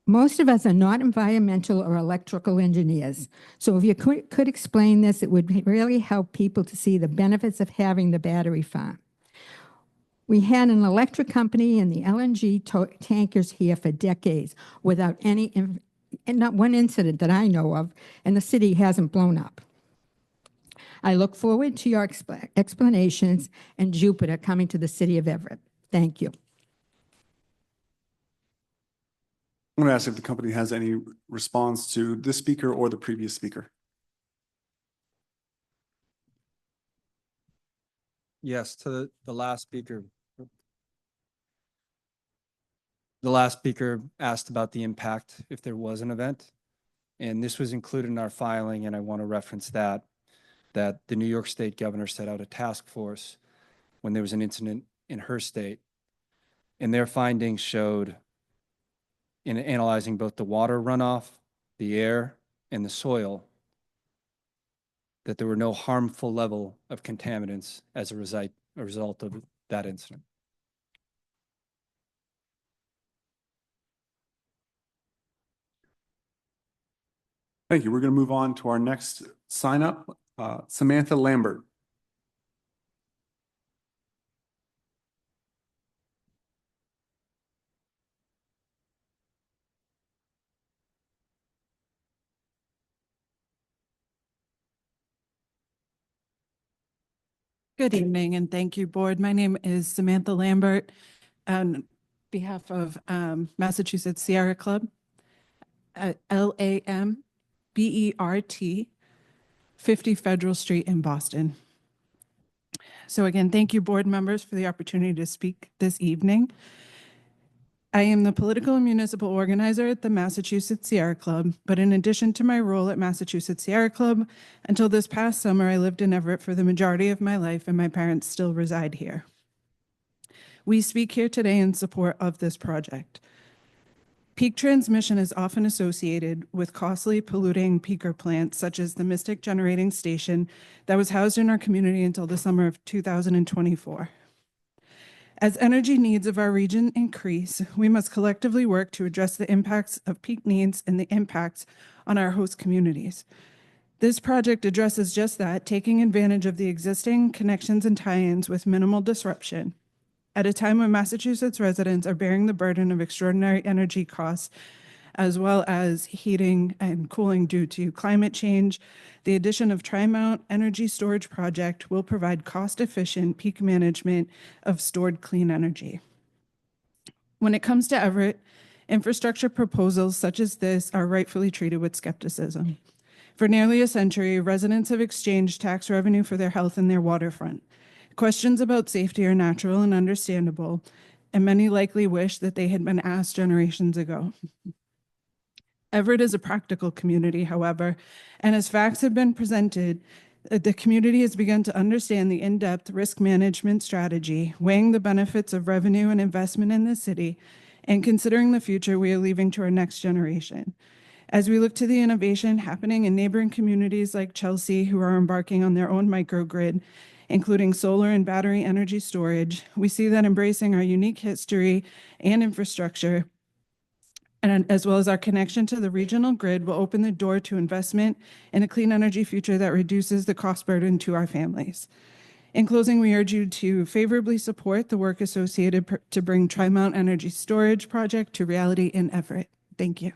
Speaker 18: Most of us are not environmental or electrical engineers. So if you could explain this, it would really help people to see the benefits of having the battery farm. We had an electric company and the LNG tankers here for decades without and not one incident that I know of, and the city hasn't blown up. I look forward to your explanations and Jupiter coming to the city of Everett. Thank you.
Speaker 1: I'm going to ask if the company has any response to this speaker or the previous speaker.
Speaker 8: Yes, to the last speaker. The last speaker asked about the impact if there was an event, and this was included in our filing, and I want to reference that the New York State governor set out a task force when there was an incident in her state, and their findings showed, in analyzing both the water runoff, the air, and the soil, that there were no harmful level of contaminants as a result of that incident.
Speaker 1: Thank you. We're going to move on to our next sign up, Samantha Lambert.
Speaker 19: Good evening, and thank you, Board. My name is Samantha Lambert on behalf of Massachusetts Sierra Club, LAMBERT, 50 Federal Street in Boston. So again, thank you, board members, for the opportunity to speak this evening. I am the political and municipal organizer at the Massachusetts Sierra Club, but in addition to my role at Massachusetts Sierra Club, until this past summer, I lived in Everett for the majority of my life, and my parents still reside here. We speak here today in support of this project. Peak transmission is often associated with costly polluting peaker plants, such as the Mystic Generating Station that was housed in our community until the summer of 2024. As energy needs of our region increase, we must collectively work to address the impacts of peak needs and the impacts on our host communities. This project addresses just that, taking advantage of the existing connections and tie-ins with minimal disruption. At a time when Massachusetts residents are bearing the burden of extraordinary energy costs, as well as heating and cooling due to climate change, the addition of Tri-Mount Energy Storage Project will provide cost-efficient peak management of stored clean energy. When it comes to Everett, infrastructure proposals such as this are rightfully treated with skepticism. For nearly a century, residents have exchanged tax revenue for their health and their waterfront. Questions about safety are natural and understandable, and many likely wish that they had been asked generations ago. Everett is a practical community, however, and as facts have been presented, the community has begun to understand the in-depth risk management strategy, weighing the benefits of revenue and investment in the city, and considering the future we are leaving to our next generation. As we look to the innovation happening in neighboring communities like Chelsea, who are embarking on their own microgrid, including solar and battery energy storage, we see that embracing our unique history and infrastructure, and as well as our connection to the regional grid, will open the door to investment in a clean energy future that reduces the cost burden to our families. In closing, we urge you to favorably support the work associated to bring Tri-Mount Energy Storage Project to reality in Everett. Thank you.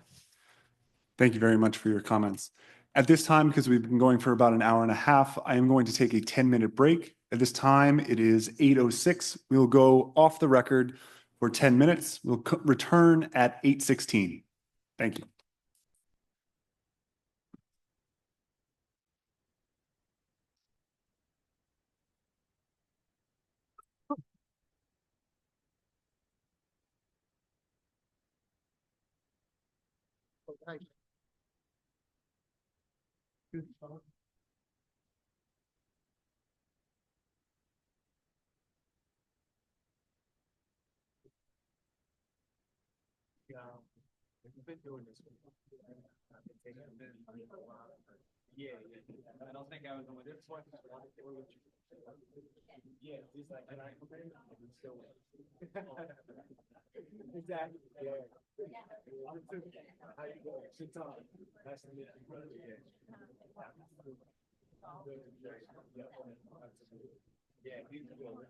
Speaker 1: Thank you very much for your comments. At this time, because we've been going for about an hour and a half, I am going to take a 10-minute break. At this time, it is 8:06. We will go off the record for 10 minutes. We'll return at 8:16. Thank you.
Speaker 20: Yeah, I don't think I was on this one. Yeah, he's like, and I still exactly. Yeah. How you doing? Good time. Nice to meet you. Yeah, he's good.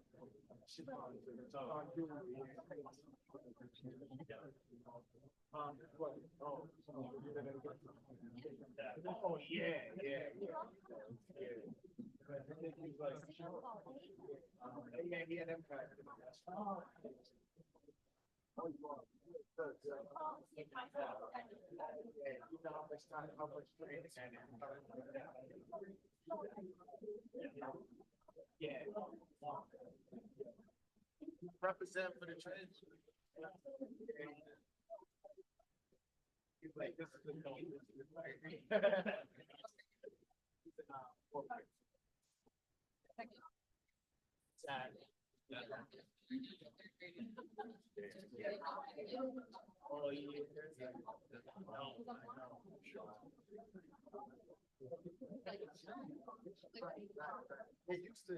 Speaker 20: Oh, yeah, yeah. Yeah, them kind yeah. Represent for the trans. He's like, this is the sad. Oh, yeah. They used to.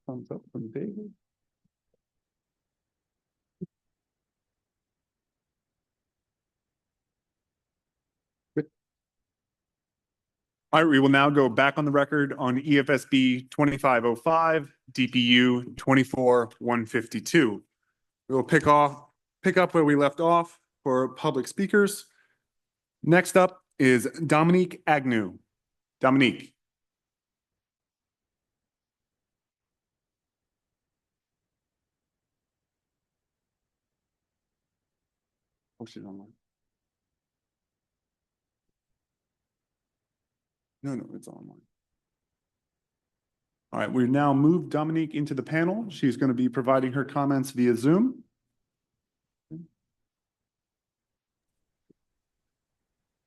Speaker 1: Thumbs up from David. All right, we will now go back on the record on EFSB 2505, DPU 24152. We will pick up where we left off for public speakers. Next up is Dominique Agnew. Dominique. Oh, she's online. No, it's online. All right, we've now moved Dominique into the panel. She's going to be providing her comments via Zoom.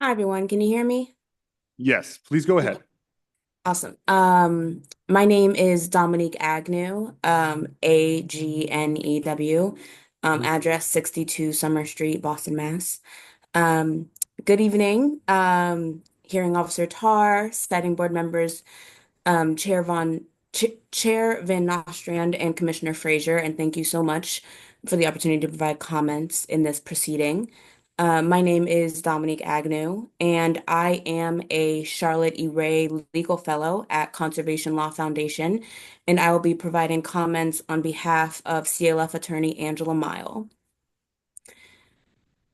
Speaker 21: Hi, everyone. Can you hear me?
Speaker 1: Yes, please go ahead.
Speaker 21: Awesome. My name is Dominique Agnew, Agnew, address 62 Summer Street, Boston, Mass. Good evening, hearing officer Tar, siting board members, Chair Van Nostrand and Commissioner Frazier, and thank you so much for the opportunity to provide comments in this proceeding. My name is Dominique Agnew, and I am a Charlotte E. Ray Legal Fellow at Conservation Law Foundation, and I will be providing comments on behalf of CLF attorney Angela Mile.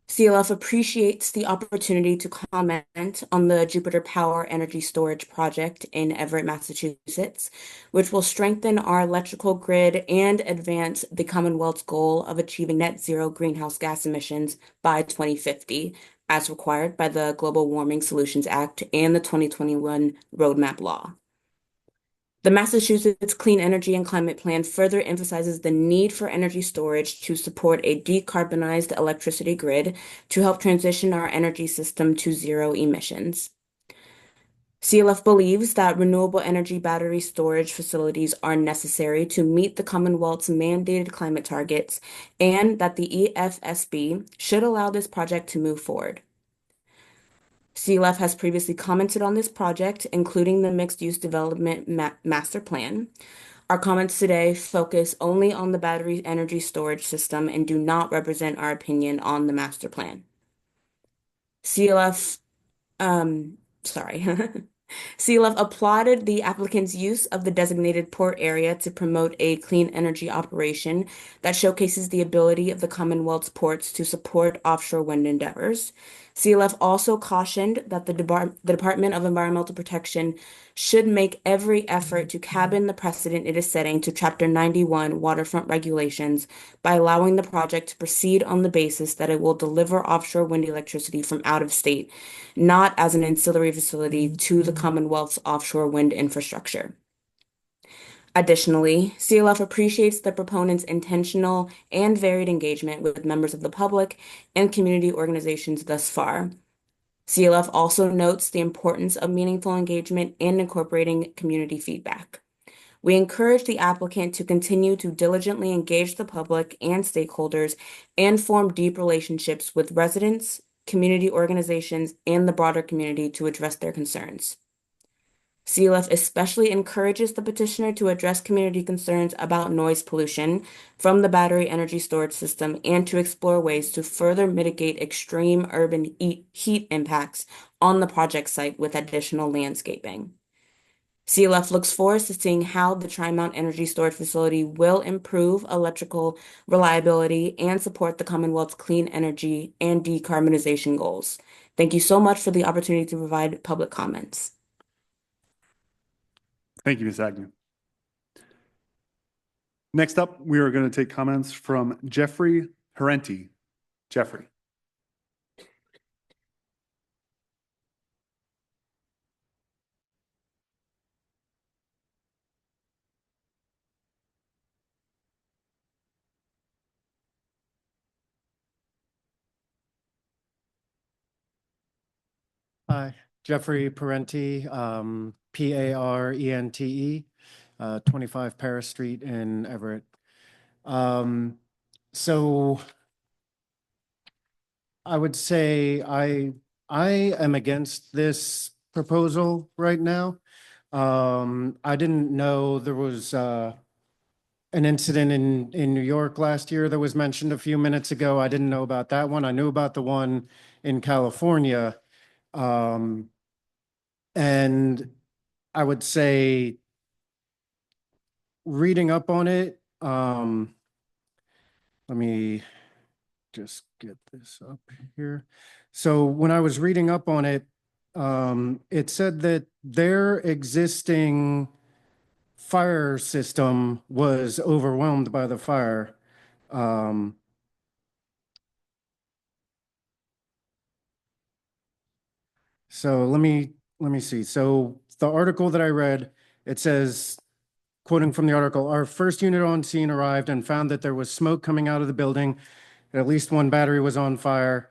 Speaker 21: CLF appreciates the opportunity to comment on the Jupiter Power Energy Storage Project in Everett, Massachusetts, which will strengthen our electrical grid and advance the Commonwealth's goal of achieving net zero greenhouse gas emissions by 2050, as required by the Global Warming Solutions Act and the 2021 Roadmap Law. The Massachusetts Clean Energy and Climate Plan further emphasizes the need for energy storage to support a decarbonized electricity grid to help transition our energy system to zero emissions. CLF believes that renewable energy battery storage facilities are necessary to meet the Commonwealth's mandated climate targets and that the EFSB should allow this project to move forward. CLF has previously commented on this project, including the mixed-use development master plan. Our comments today focus only on the battery energy storage system and do not represent our opinion on the master plan. CLF applauded the applicant's use of the designated port area to promote a clean energy operation that showcases the ability of the Commonwealth's ports to support offshore wind endeavors. CLF also cautioned that the Department of Environmental Protection should make every effort to cabin the precedent it is setting to Chapter 91 waterfront regulations by allowing the project to proceed on the basis that it will deliver offshore wind electricity from out of state, not as an ancillary facility to the Commonwealth's offshore wind infrastructure. Additionally, CLF appreciates the proponent's intentional and varied engagement with members of the public and community organizations thus far. CLF also notes the importance of meaningful engagement and incorporating community feedback. We encourage the applicant to continue to diligently engage the public and stakeholders and form deep relationships with residents, community organizations, and the broader community to address their concerns. CLF especially encourages the petitioner to address community concerns about noise pollution from the battery energy storage system and to explore ways to further mitigate extreme urban heat impacts on the project site with additional landscaping. CLF looks forward to seeing how the Tri-Mount Energy Storage Facility will improve electrical reliability and support the Commonwealth's clean energy and decarbonization goals. Thank you so much for the opportunity to provide public comments.
Speaker 1: Thank you, Ms. Agnew. Next up, we are going to take comments from Jeffrey Parenti. Jeffrey.
Speaker 22: Hi, Jeffrey Parenti, Parente, 25 Paris Street in Everett. So I would say I am against this proposal right now. I didn't know there was an incident in New York last year that was mentioned a few minutes ago. I didn't know about that one. I knew about the one in California. And I would say reading up on it, let me just get this up here. So when I was reading up on it, it said that their existing fire system was overwhelmed by the fire. So let me see. So the article that I read, it says, quoting from the article, our first unit on scene arrived and found that there was smoke coming out of the building. At least one battery was on fire.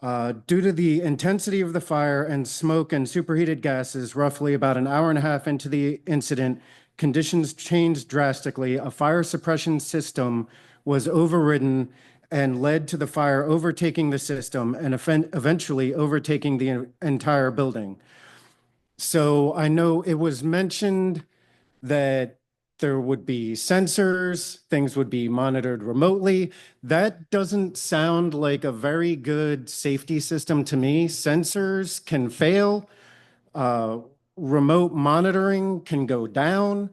Speaker 22: Due to the intensity of the fire and smoke and superheated gases, roughly about an hour and a half into the incident, conditions changed drastically. A fire suppression system was overridden and led to the fire overtaking the system and eventually overtaking the entire building. So I know it was mentioned that there would be sensors, things would be monitored remotely. That doesn't sound like a very good safety system to me. Sensors can fail. Remote monitoring can go down.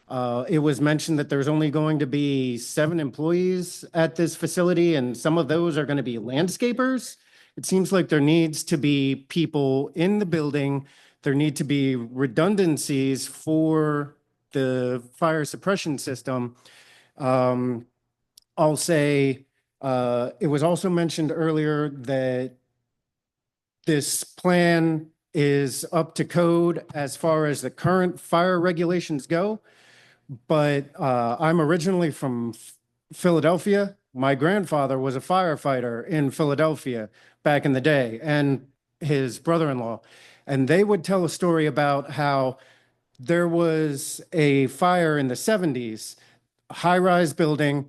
Speaker 22: It was mentioned that there's only going to be 7 employees at this facility, and some of those are going to be landscapers. It seems like there needs to be people in the building. There need to be redundancies for the fire suppression system. I'll say it was also mentioned earlier that this plan is up to code as far as the current fire regulations go. But I'm originally from Philadelphia. My grandfather was a firefighter in Philadelphia back in the day, and his brother-in-law. And they would tell a story about how there was a fire in the 70s, a high-rise building.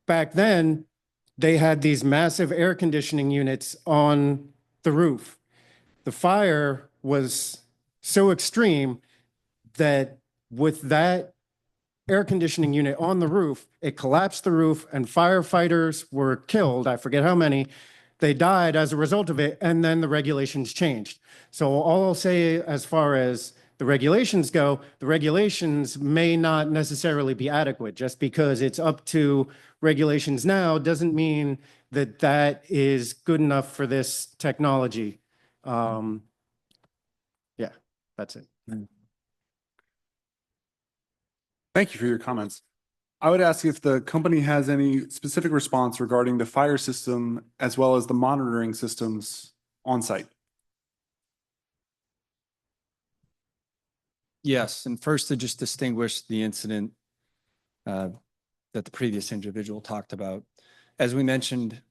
Speaker 22: Back then, they had these massive air conditioning units on the roof. The fire was so extreme that with that air conditioning unit on the roof, it collapsed the roof and firefighters were killed. I forget how many. They died as a result of it, and then the regulations changed. So all I'll say as far as the regulations go, the regulations may not necessarily be adequate. Just because it's up to regulations now doesn't mean that that is good enough for this technology. Yeah, that's it.
Speaker 1: Thank you for your comments. I would ask if the company has any specific response regarding the fire system as well as the monitoring systems on site.
Speaker 8: Yes, and first to just distinguish the incident that the previous individual talked about. As we mentioned,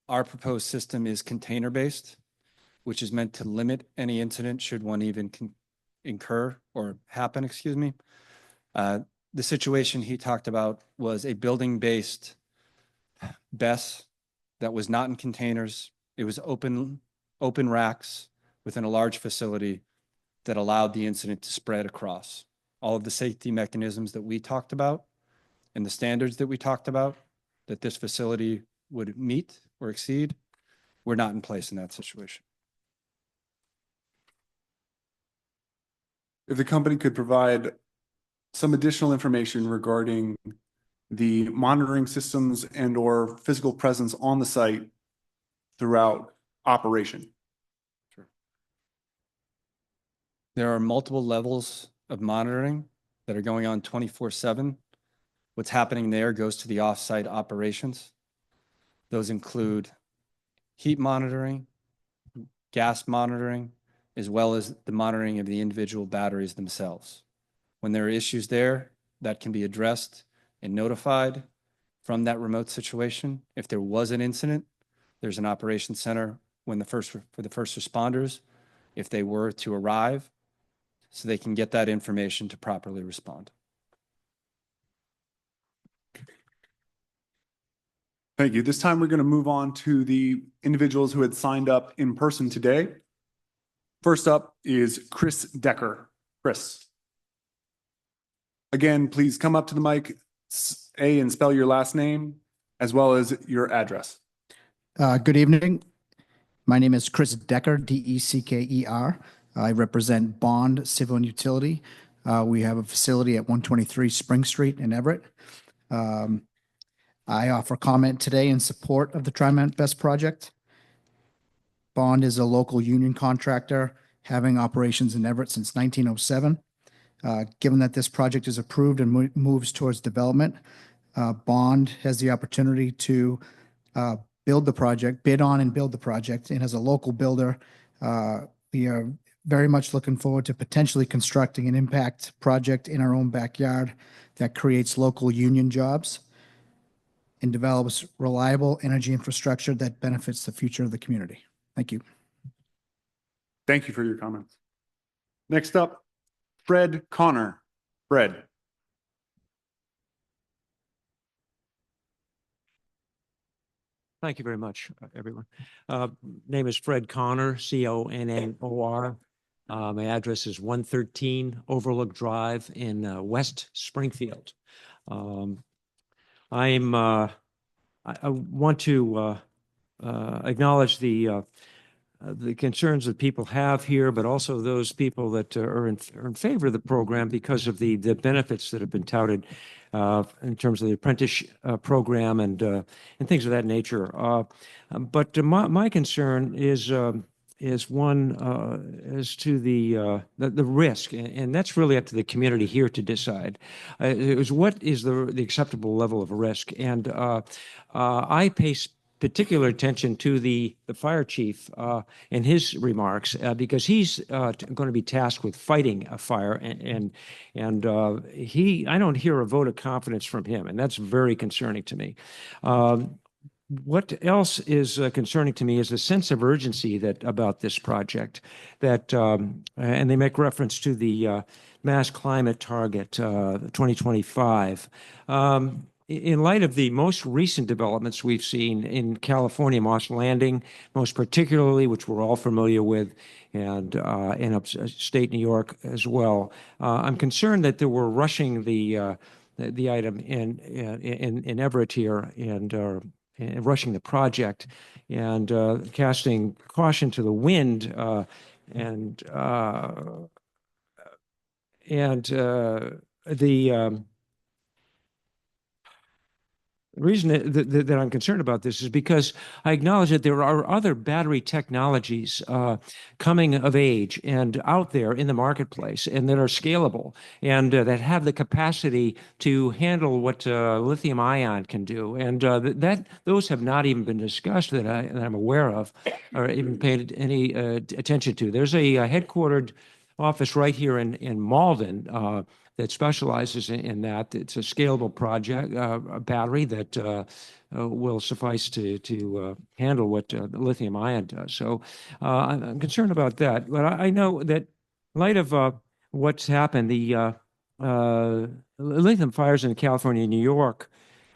Speaker 8: our proposed system is container-based, which is meant to limit any incident should one even incur or happen, excuse me. The situation he talked about was a building-based BESS that was not in containers. It was open racks within a large facility that allowed the incident to spread across. All of the safety mechanisms that we talked about and the standards that we talked about that this facility would meet or exceed were not in place in that situation.
Speaker 1: If the company could provide some additional information regarding the monitoring systems and or physical presence on the site throughout operation.
Speaker 8: Sure. There are multiple levels of monitoring that are going on 24/7. What's happening there goes to the off-site operations. Those include heat monitoring, gas monitoring, as well as the monitoring of the individual batteries themselves. When there are issues there, that can be addressed and notified from that remote situation. If there was an incident, there's an operations center for the first responders, if they were to arrive, so they can get that information to properly respond.
Speaker 1: Thank you. This time we're going to move on to the individuals who had signed up in person today. First up is Chris Decker. Chris. Again, please come up to the mic, and spell your last name as well as your address.
Speaker 2: Good evening. My name is Chris Decker, Decker. I represent Bond Civil and Utility. We have a facility at 123 Spring Street in Everett. I offer comment today in support of the TriMet Best project. Bond is a local union contractor having operations in Everett since 1907. Given that this project is approved and moves towards development, Bond has the opportunity to build the project, bid on and build the project. And as a local builder, we are very much looking forward to potentially constructing an impact project in our own backyard that creates local union jobs and develops reliable energy infrastructure that benefits the future of the community. Thank you.
Speaker 1: Thank you for your comments. Next up, Fred Connor. Fred.
Speaker 3: Thank you very much, everyone. Name is Fred Connor, Connor. My address is 113 Overlook Drive in West Springfield. I want to acknowledge the concerns that people have here, but also those people that are in favor of the program because of the benefits that have been touted in terms of the apprentice program and things of that nature. But my concern is one as to the risk, and that's really up to the community here to decide. Is what is the acceptable level of risk, and I pay particular attention to the fire chief and his remarks because he's going to be tasked with fighting a fire, and I don't hear a vote of confidence from him, and that's very concerning to me. What else is concerning to me is the sense of urgency about this project, and they make reference to the mass climate target 2025. In light of the most recent developments we've seen in California, Moss Landing, most particularly, which we're all familiar with, and in upstate New York as well, I'm concerned that we're rushing the item in Everett here and rushing the project and casting caution to the wind and the reason that I'm concerned about this is because I acknowledge that there are other battery technologies coming of age and out there in the marketplace and that are scalable and that have the capacity to handle what lithium ion can do. And those have not even been discussed that I'm aware of or even paid any attention to. There's a headquartered office right here in Malden that specializes in that. It's a scalable project, a battery that will suffice to handle what lithium ion does. So I'm concerned about that. But I know that in light of what's happened, the lithium fires in California and New York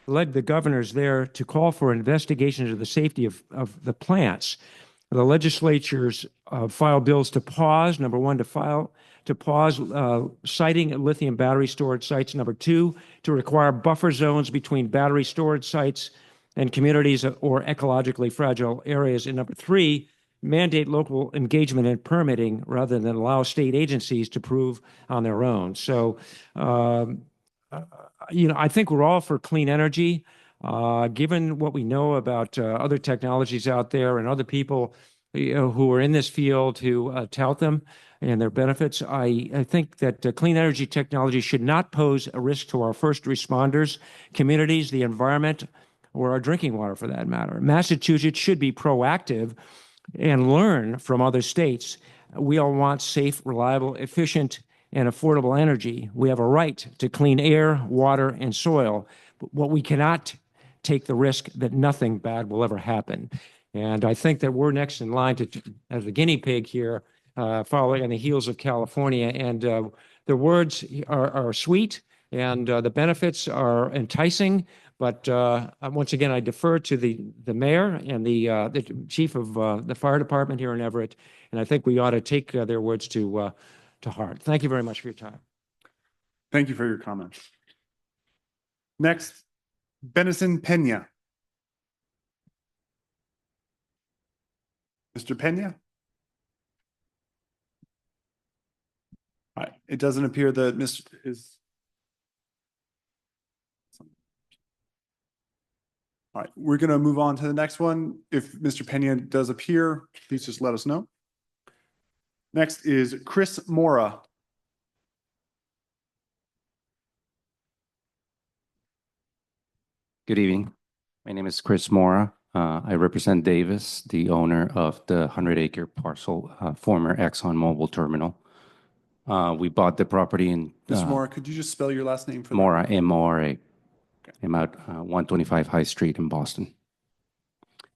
Speaker 3: led the governors there to call for investigations of the safety of the plants. The legislatures filed bills to pause, number one, to pause siting lithium battery storage sites. Number two, to require buffer zones between battery storage sites and communities or ecologically fragile areas. And number three, mandate local engagement and permitting rather than allow state agencies to prove on their own. So, I think we're all for clean energy. Given what we know about other technologies out there and other people who are in this field who tout them and their benefits, I think that clean energy technology should not pose a risk to our first responders, communities, the environment, or our drinking water for that matter. Massachusetts should be proactive and learn from other states. We all want safe, reliable, efficient, and affordable energy. We have a right to clean air, water, and soil. But what we cannot take the risk that nothing bad will ever happen. And I think that we're next in line as a guinea pig here, following on the heels of California. And the words are sweet and the benefits are enticing. But once again, I defer to the mayor and the chief of the fire department here in Everett. And I think we ought to take their words to heart. Thank you very much for your time.
Speaker 1: Thank you for your comments. Next, Benison Pena. Mr. Pena? All right, it doesn't appear that Mr. is. All right, we're going to move on to the next one. If Mr. Pena does appear, please just let us know. Next is Chris Mora.
Speaker 4: Good evening. My name is Chris Mora. I represent Davis, the owner of the 100-acre parcel, former ExxonMobil terminal. We bought the property in
Speaker 1: Mr. Mora, could you just spell your last name for
Speaker 4: Mora, M-O-R-A. I'm at 125 High Street in Boston.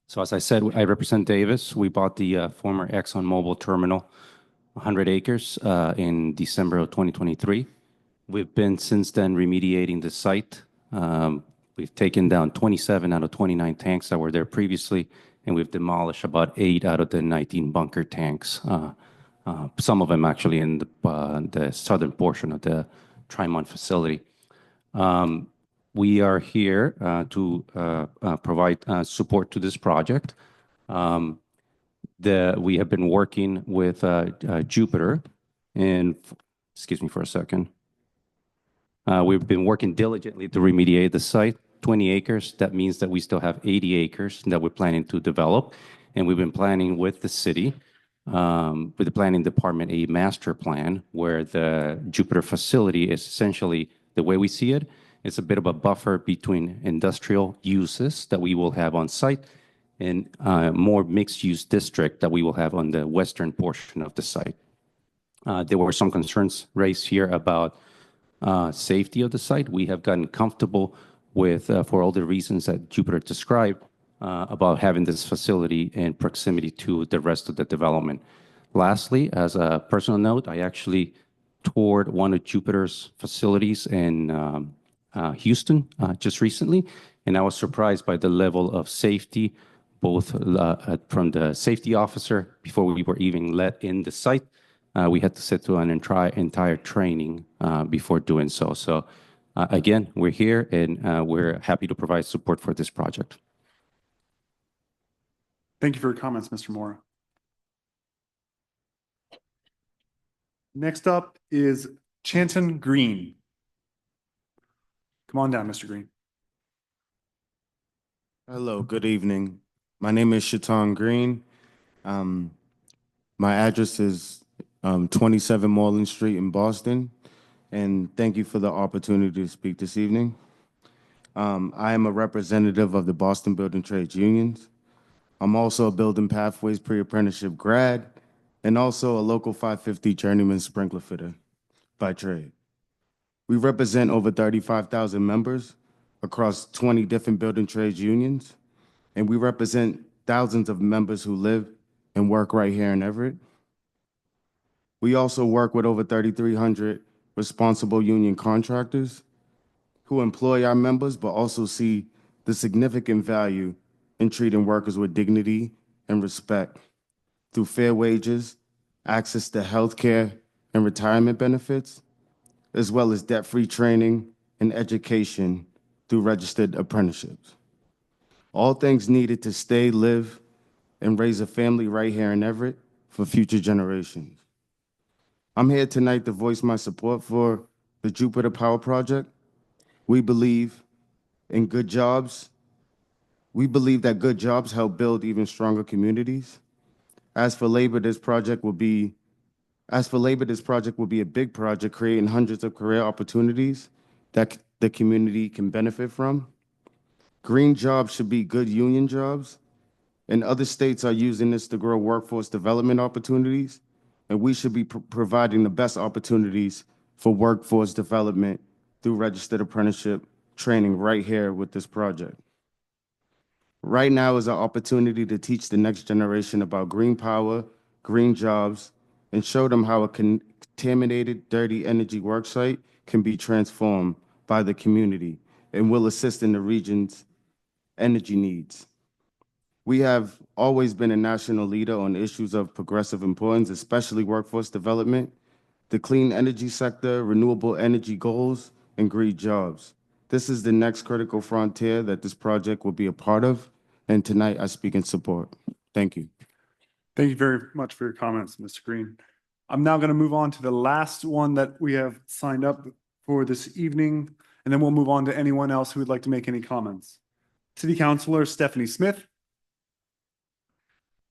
Speaker 4: So as I said, I represent Davis. We bought the former ExxonMobil terminal, 100 acres, in December of 2023. We've been since then remediating the site. We've taken down 27 out of 29 tanks that were there previously, and we've demolished about 8 out of the 19 bunker tanks. Some of them actually in the southern portion of the Trimont facility. We are here to provide support to this project. We have been working with Jupiter, and excuse me for a second. We've been working diligently to remediate the site, 20 acres. That means that we still have 80 acres that we're planning to develop. And we've been planning with the city, with the planning department, a master plan where the Jupiter facility is essentially, the way we see it, it's a bit of a buffer between industrial uses that we will have on site and more mixed-use district that we will have on the western portion of the site. There were some concerns raised here about safety of the site. We have gotten comfortable with, for all the reasons that Jupiter described, about having this facility in proximity to the rest of the development. Lastly, as a personal note, I actually toured one of Jupiter's facilities in Houston just recently, and I was surprised by the level of safety, both from the safety officer before we were even let in the site. We had to sit through an entire training before doing so. So again, we're here and we're happy to provide support for this project.
Speaker 1: Thank you for your comments, Mr. Mora. Next up is Chanton Green. Come on down, Mr. Green.
Speaker 5: Hello, good evening. My name is Chanton Green. My address is 27 Moreland Street in Boston, and thank you for the opportunity to speak this evening. I am a representative of the Boston Building Trades Unions. I'm also a Building Pathways pre-apprenticeship grad, and also a local 550 journeyman sprinkler fitter by trade. We represent over 35,000 members across 20 different building trades unions, and we represent thousands of members who live and work right here in Everett. We also work with over 3,300 responsible union contractors who employ our members, but also see the significant value in treating workers with dignity and respect through fair wages, access to health care and retirement benefits, as well as debt-free training and education through registered apprenticeships. All things needed to stay, live, and raise a family right here in Everett for future generations. I'm here tonight to voice my support for the Jupiter Power Project. We believe in good jobs. We believe that good jobs help build even stronger communities. As for labor, this project will be a big project creating hundreds of career opportunities that the community can benefit from. Green jobs should be good union jobs, and other states are using this to grow workforce development opportunities, and we should be providing the best opportunities for workforce development through registered apprenticeship training right here with this project. Right now is our opportunity to teach the next generation about green power, green jobs, and show them how a contaminated, dirty energy worksite can be transformed by the community and will assist in the region's energy needs. We have always been a national leader on issues of progressive importance, especially workforce development. the clean energy sector, renewable energy goals, and green jobs. This is the next critical frontier that this project will be a part of, and tonight I speak in support. Thank you.
Speaker 1: Thank you very much for your comments, Mr. Green. I'm now going to move on to the last one that we have signed up for this evening, and then we'll move on to anyone else who would like to make any comments. City Councilor Stephanie Smith.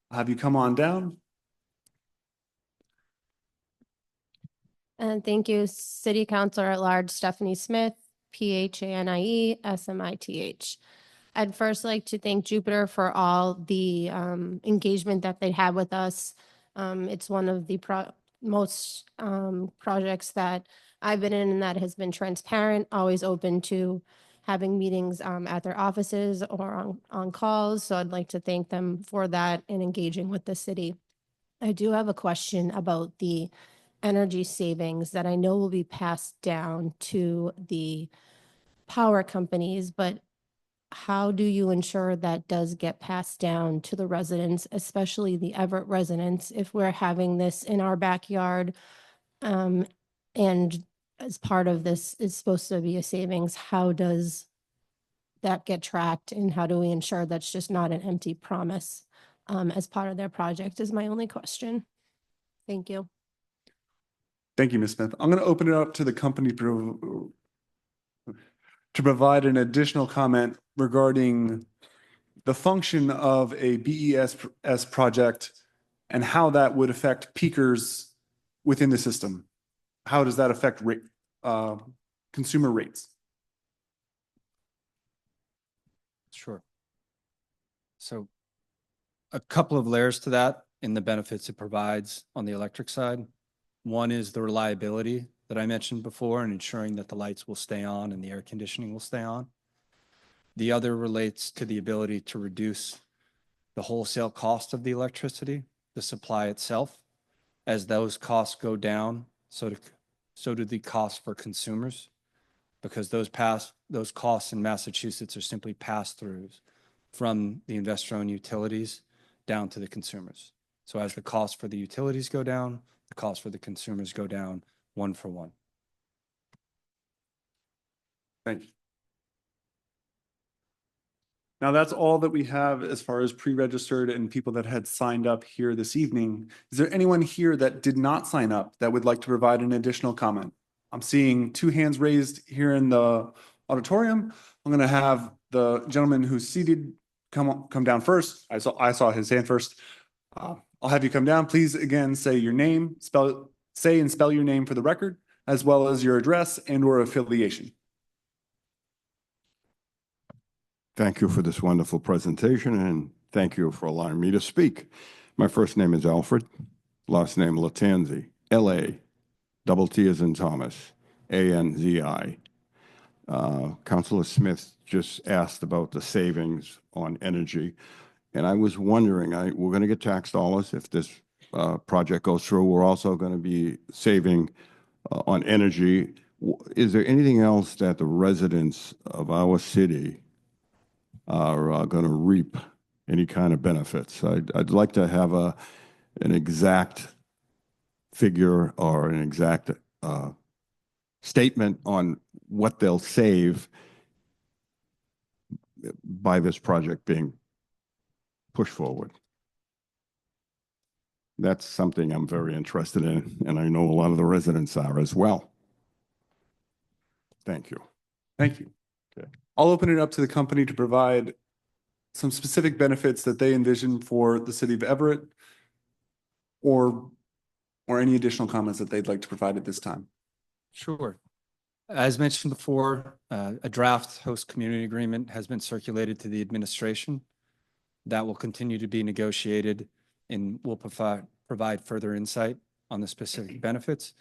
Speaker 1: I'll have you come on down.
Speaker 6: And thank you, City Councilor at Large Stephanie Smith, PHANIE SMITH. I'd first like to thank Jupiter for all the engagement that they had with us. It's one of the most projects that I've been in and that has been transparent, always open to having meetings at their offices or on calls. So I'd like to thank them for that and engaging with the city. I do have a question about the energy savings that I know will be passed down to the power companies, but how do you ensure that does get passed down to the residents, especially the Everett residents, if we're having this in our backyard? And as part of this is supposed to be a savings, how does that get tracked and how do we ensure that's just not an empty promise as part of their project is my only question. Thank you.
Speaker 1: Thank you, Ms. Smith. I'm going to open it up to the company to provide an additional comment regarding the function of a BESS project and how that would affect peakers within the system. How does that affect consumer rates?
Speaker 8: Sure. So a couple of layers to that in the benefits it provides on the electric side. One is the reliability that I mentioned before and ensuring that the lights will stay on and the air conditioning will stay on. The other relates to the ability to reduce the wholesale cost of the electricity, the supply itself. As those costs go down, so do the costs for consumers, because those costs in Massachusetts are simply pass-throughs from the investor-owned utilities down to the consumers. So as the costs for the utilities go down, the costs for the consumers go down one for one.
Speaker 1: Thank you. Now that's all that we have as far as pre-registered and people that had signed up here this evening. Is there anyone here that did not sign up that would like to provide an additional comment? I'm seeing 2 hands raised here in the auditorium. I'm going to have the gentleman who's seated come down first. I saw his hand first. I'll have you come down. Please again say your name, say and spell your name for the record, as well as your address and or affiliation.
Speaker 10: Thank you for this wonderful presentation and thank you for allowing me to speak. My first name is Alfred, last name Latanzi, L-A, double T as in Thomas, A-N-Z-I. Councilor Smith just asked about the savings on energy. And I was wondering, we're going to get tax dollars if this project goes through. We're also going to be saving on energy. Is there anything else that the residents of our city are going to reap any kind of benefits? I'd like to have an exact figure or an exact statement on what they'll save by this project being pushed forward. That's something I'm very interested in, and I know a lot of the residents are as well. Thank you.
Speaker 1: Thank you. Okay. I'll open it up to the company to provide some specific benefits that they envision for the city of Everett or any additional comments that they'd like to provide at this time.
Speaker 8: Sure. As mentioned before, a draft host community agreement has been circulated to the administration. That will continue to be negotiated and will provide further insight on the specific benefits.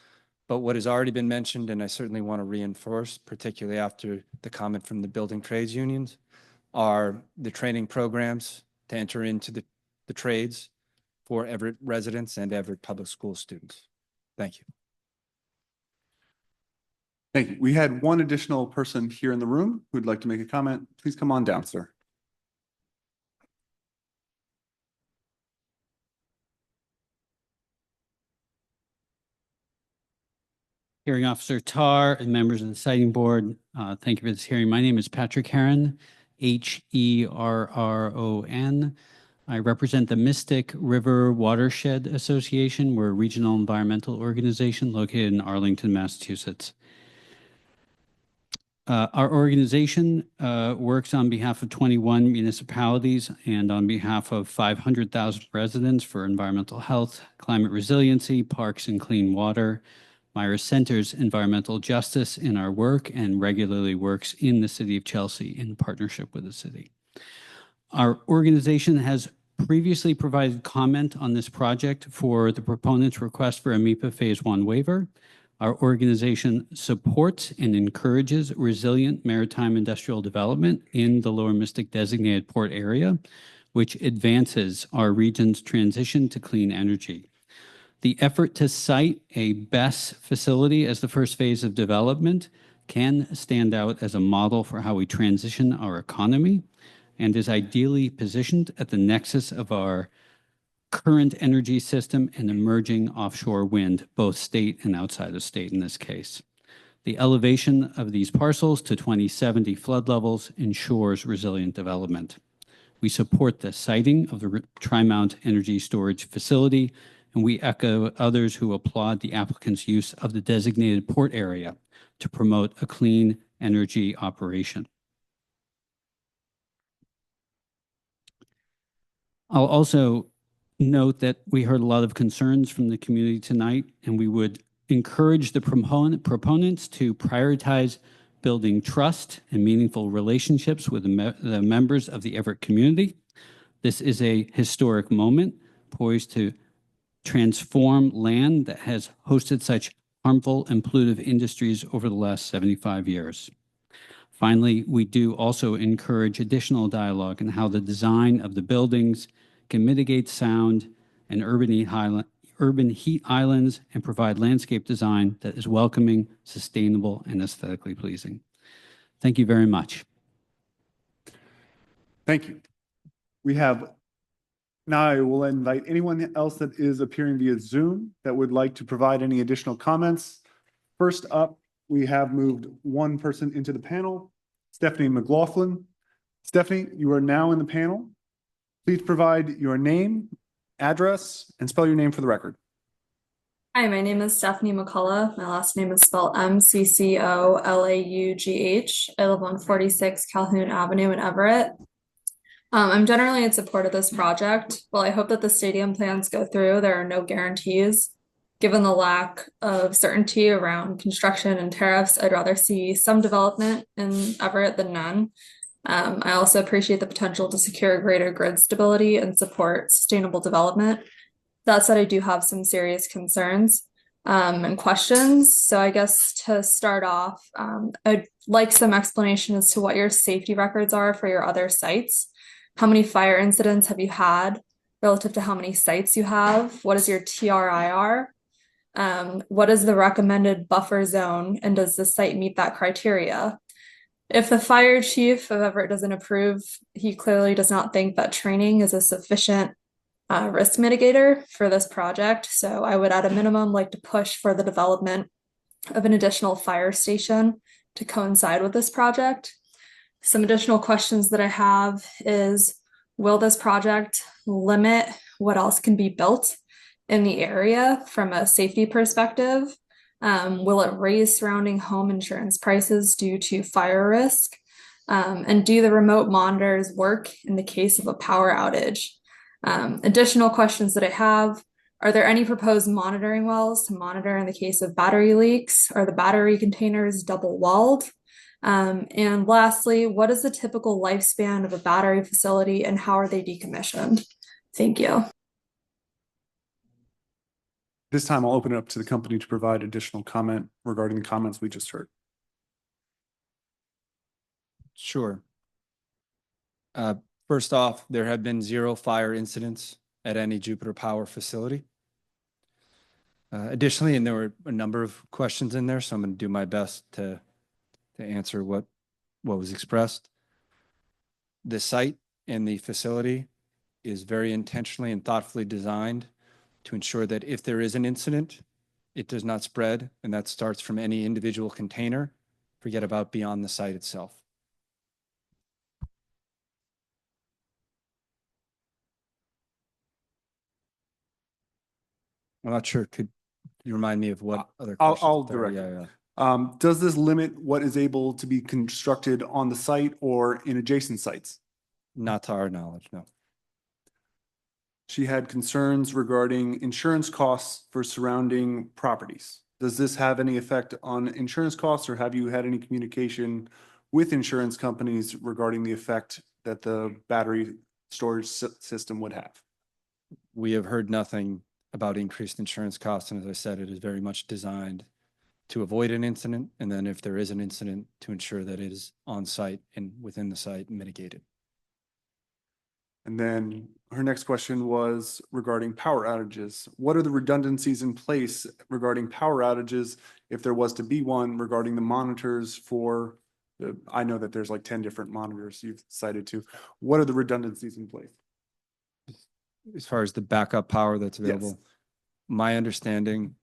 Speaker 8: But what has already been mentioned, and I certainly want to reinforce, particularly after the comment from the building trades unions, are the training programs to enter into the trades for Everett residents and Everett public school students. Thank you.
Speaker 1: Thank you. We had one additional person here in the room who'd like to make a comment. Please come on down, sir.
Speaker 7: Hearing Officer Tar and members of the Siting Board, thank you for this hearing. My name is Patrick Herron, Herron. I represent the Mystic River Watershed Association. We're a regional environmental organization located in Arlington, Massachusetts. Our organization works on behalf of 21 municipalities and on behalf of 500,000 residents for environmental health, climate resiliency, parks, and clean water. Myra centers environmental justice in our work and regularly works in the city of Chelsea in partnership with the city. Our organization has previously provided comment on this project for the proponent's request for a MEPA Phase 1 waiver. Our organization supports and encourages resilient maritime industrial development in the Lower Mystic designated port area, which advances our region's transition to clean energy. The effort to cite a BESS facility as the first phase of development can stand out as a model for how we transition our economy and is ideally positioned at the nexus of our current energy system and emerging offshore wind, both state and outside of state in this case. The elevation of these parcels to 2070 flood levels ensures resilient development. We support the siting of the Tri-Mount Energy Storage Facility, and we echo others who applaud the applicant's use of the designated port area to promote a clean energy operation. I'll also note that we heard a lot of concerns from the community tonight, and we would encourage the proponents to prioritize building trust and meaningful relationships with the members of the Everett community. This is a historic moment poised to transform land that has hosted such harmful and pollutive industries over the last 75 years. Finally, we do also encourage additional dialogue on how the design of the buildings can mitigate sound and urban heat islands and provide landscape design that is welcoming, sustainable, and aesthetically pleasing. Thank you very much.
Speaker 1: Thank you. Now I will invite anyone else that is appearing via Zoom that would like to provide any additional comments. First up, we have moved one person into the panel, Stephanie McLaughlin. Stephanie, you are now in the panel. Please provide your name, address, and spell your name for the record.
Speaker 9: Hi, my name is Stephanie McCullough. My last name is spelled McCoulaugh. I live on 46 Calhoun Avenue in Everett. I'm generally in support of this project. While I hope that the stadium plans go through, there are no guarantees. Given the lack of certainty around construction and tariffs, I'd rather see some development in Everett than none. I also appreciate the potential to secure greater grid stability and support sustainable development. That said, I do have some serious concerns and questions. So I guess to start off, I'd like some explanation as to what your safety records are for your other sites. How many fire incidents have you had relative to how many sites you have? What is your TRIR? What is the recommended buffer zone? And does the site meet that criteria? If the fire chief of Everett doesn't approve, he clearly does not think that training is a sufficient risk mitigator for this project. So I would at a minimum like to push for the development of an additional fire station to coincide with this project. Some additional questions that I have is, will this project limit what else can be built in the area from a safety perspective? Will it raise surrounding home insurance prices due to fire risk? And do the remote monitors work in the case of a power outage? Additional questions that I have, are there any proposed monitoring wells to monitor in the case of battery leaks? Are the battery containers double walled? And lastly, what is the typical lifespan of a battery facility and how are they decommissioned? Thank you.
Speaker 1: This time I'll open it up to the company to provide additional comment regarding the comments we just heard.
Speaker 8: Sure. First off, there have been 0 fire incidents at any Jupiter Power facility. Additionally, and there were a number of questions in there, so I'm going to do my best to answer what was expressed. The site and the facility is very intentionally and thoughtfully designed to ensure that if there is an incident, It does not spread, and that starts from any individual container. Forget about beyond the site itself. I'm not sure. Could you remind me of what other questions?
Speaker 1: I'll
Speaker 8: there?
Speaker 1: direct
Speaker 8: Yeah,
Speaker 1: it.
Speaker 8: yeah.
Speaker 1: Does this limit what is able to be constructed on the site or in adjacent sites?
Speaker 8: Not to our knowledge, no.
Speaker 1: She had concerns regarding insurance costs for surrounding properties. Does this have any effect on insurance costs, or have you had any communication with insurance companies regarding the effect that the battery storage system would have?
Speaker 8: We have heard nothing about increased insurance costs, and as I said, it is very much designed to avoid an incident, and then if there is an incident, to ensure that it is on site and within the site mitigated.
Speaker 1: And then her next question was regarding power outages. What are the redundancies in place regarding power outages if there was to be one, regarding the monitors for I know that there's like 10 different monitors you've cited to. What are the redundancies in place?
Speaker 8: As far as the backup power that's available,
Speaker 1: Yes.
Speaker 8: my understanding,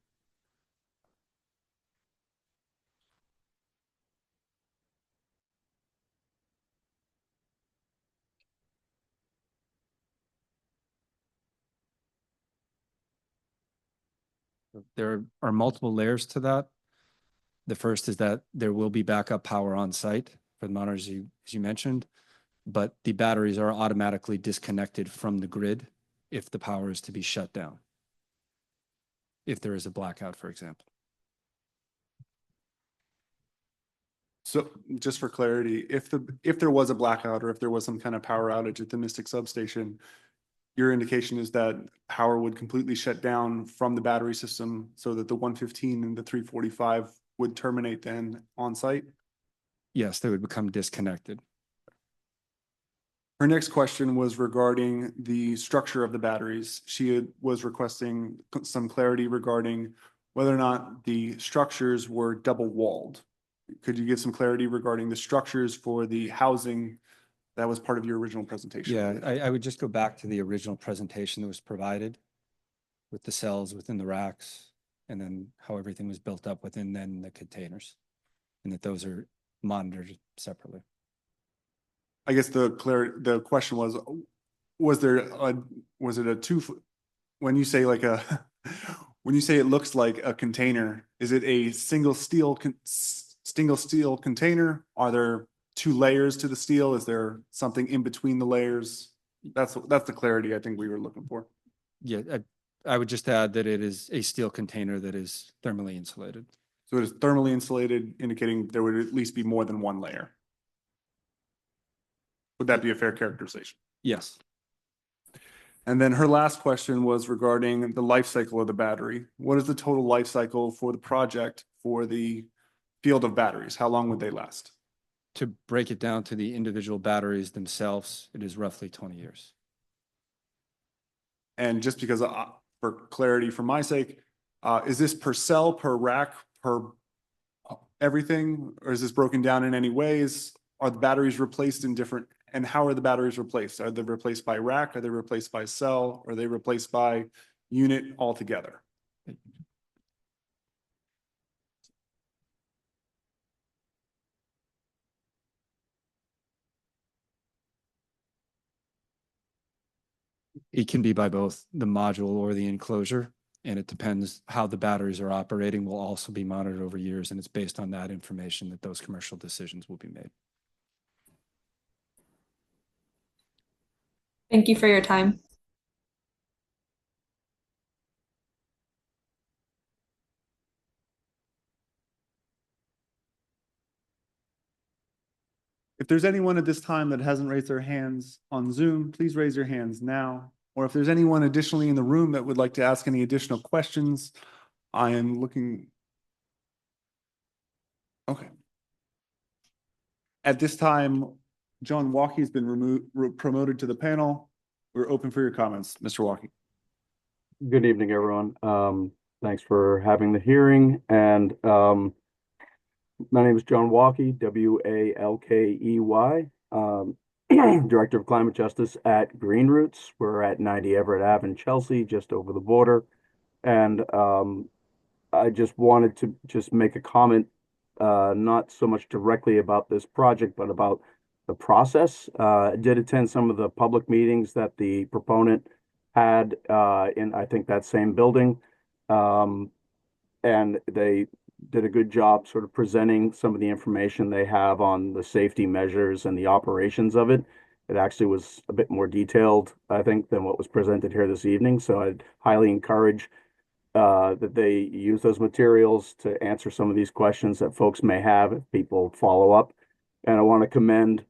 Speaker 8: there are multiple layers to that. The first is that there will be backup power on site for the monitors, as you mentioned, but the batteries are automatically disconnected from the grid if the power is to be shut down, if there is a blackout, for example.
Speaker 1: So just for clarity, if there was a blackout or if there was some kind of power outage at the Mystic substation, your indication is that power would completely shut down from the battery system so that the 115 and the 345 would terminate then on site?
Speaker 8: Yes, they would become disconnected.
Speaker 1: Her next question was regarding the structure of the batteries. She was requesting some clarity regarding whether or not the structures were double walled. Could you give some clarity regarding the structures for the housing that was part of your original presentation?
Speaker 8: Yeah, I would just go back to the original presentation that was provided with the cells within the racks, and then how everything was built up within then the containers, and that those are monitored separately.
Speaker 1: I guess the question was it a when you say like a, when you say it looks like a container, is it a single steel container? Are there two layers to the steel? Is there something in between the layers? That's the clarity I think we were looking for.
Speaker 8: Yeah, I would just add that it is a steel container that is thermally insulated.
Speaker 1: So it is thermally insulated, indicating there would at least be more than one layer. Would that be a fair characterization?
Speaker 8: Yes.
Speaker 1: And then her last question was regarding the life cycle of the battery. What is the total life cycle for the project for the field of batteries? How long would they last?
Speaker 8: To break it down to the individual batteries themselves, it is roughly 20 years.
Speaker 1: And just because for clarity, for my sake, is this per cell, per rack, per everything? Or is this broken down in any ways? Are the batteries replaced in different, and how are the batteries replaced? Are they replaced by rack? Are they replaced by cell? Are they replaced by unit altogether?
Speaker 8: It can be by both the module or the enclosure, and it depends how the batteries are operating will also be monitored over years, and it's based on that information that those commercial decisions will be made.
Speaker 9: Thank you for your time.
Speaker 1: If there's anyone at this time that hasn't raised their hands on Zoom, please raise your hands now. Or if there's anyone additionally in the room that would like to ask any additional questions, I am looking. Okay. At this time, John Walkie has been promoted to the panel. We're open for your comments, Mr. Walkie.
Speaker 11: Good evening, everyone. Thanks for having the hearing. And my name is John Walkie, Walkey, Director of Climate Justice at Green Roots. We're at 90 Everett Ave in Chelsea, just over the border. And I just wanted to just make a comment, not so much directly about this project, but about the process. I did attend some of the public meetings that the proponent had in, I think, that same building. And they did a good job sort of presenting some of the information they have on the safety measures and the operations of it. It actually was a bit more detailed, I think, than what was presented here this evening. So I'd highly encourage that they use those materials to answer some of these questions that folks may have if people follow up. And I want to commend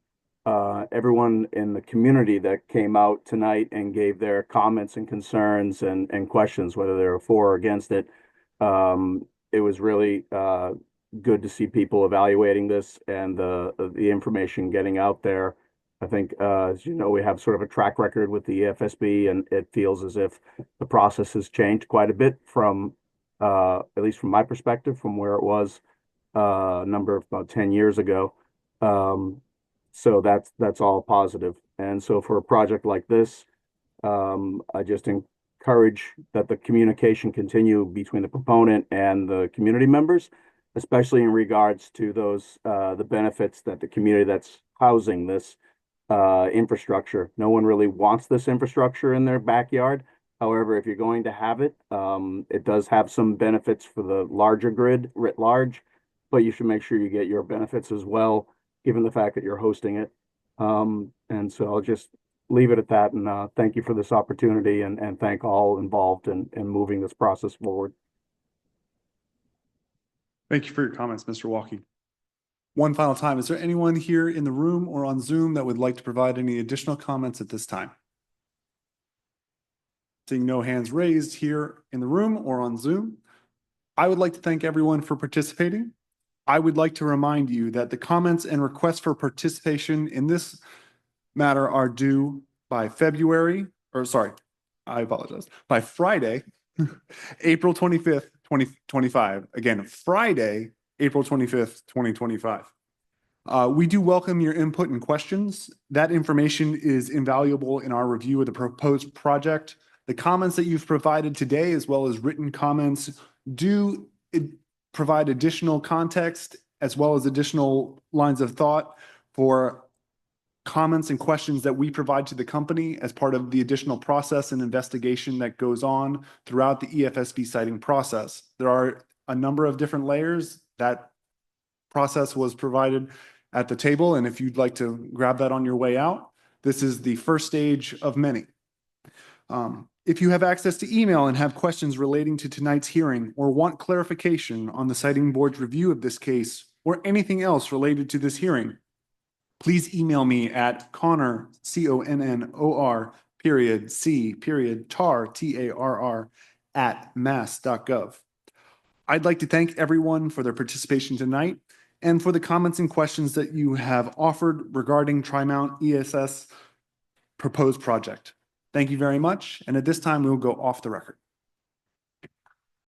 Speaker 11: everyone in the community that came out tonight and gave their comments and concerns and questions, whether they were for or against it. It was really good to see people evaluating this and the information getting out there. I think, as you know, we have sort of a track record with the EFSB, and it feels as if the process has changed quite a bit from, at least from my perspective, from where it was a number of about 10 years ago. So that's all positive. And so for a project like this, I just encourage that the communication continue between the proponent and the community members, especially in regards to those the benefits that the community that's housing this infrastructure. No one really wants this infrastructure in their backyard. However, if you're going to have it, it does have some benefits for the larger grid writ large, but you should make sure you get your benefits as well, given the fact that you're hosting it. And so I'll just leave it at that, and thank you for this opportunity, and thank all involved in moving this process forward.
Speaker 1: Thank you for your comments, Mr. Walkie. One final time, is there anyone here in the room or on Zoom that would like to provide any additional comments at this time? Seeing no hands raised here in the room or on Zoom, I would like to thank everyone for participating. I would like to remind you that the comments and requests for participation in this matter are due by by Friday, April 25th, 2025. Again, Friday, April 25th, 2025. We do welcome your input and questions. That information is invaluable in our review of the proposed project. The comments that you've provided today, as well as written comments, do provide additional context as well as additional lines of thought for comments and questions that we provide to the company as part of the additional process and investigation that goes on throughout the EFSB siting process. There are a number of different layers. That process was provided at the table, and if you'd like to grab that on your way out, this is the first stage of many. If you have access to email and have questions relating to tonight's hearing or want clarification on the siting board's review of this case or anything else related to this hearing, please email me at Connor, CONNOR, _C, TARR, at mass.gov. I'd like to thank everyone for their participation tonight and for the comments and questions that you have offered regarding Tri-Mount ESS proposed project. Thank you very much. And at this time, we'll go off the record.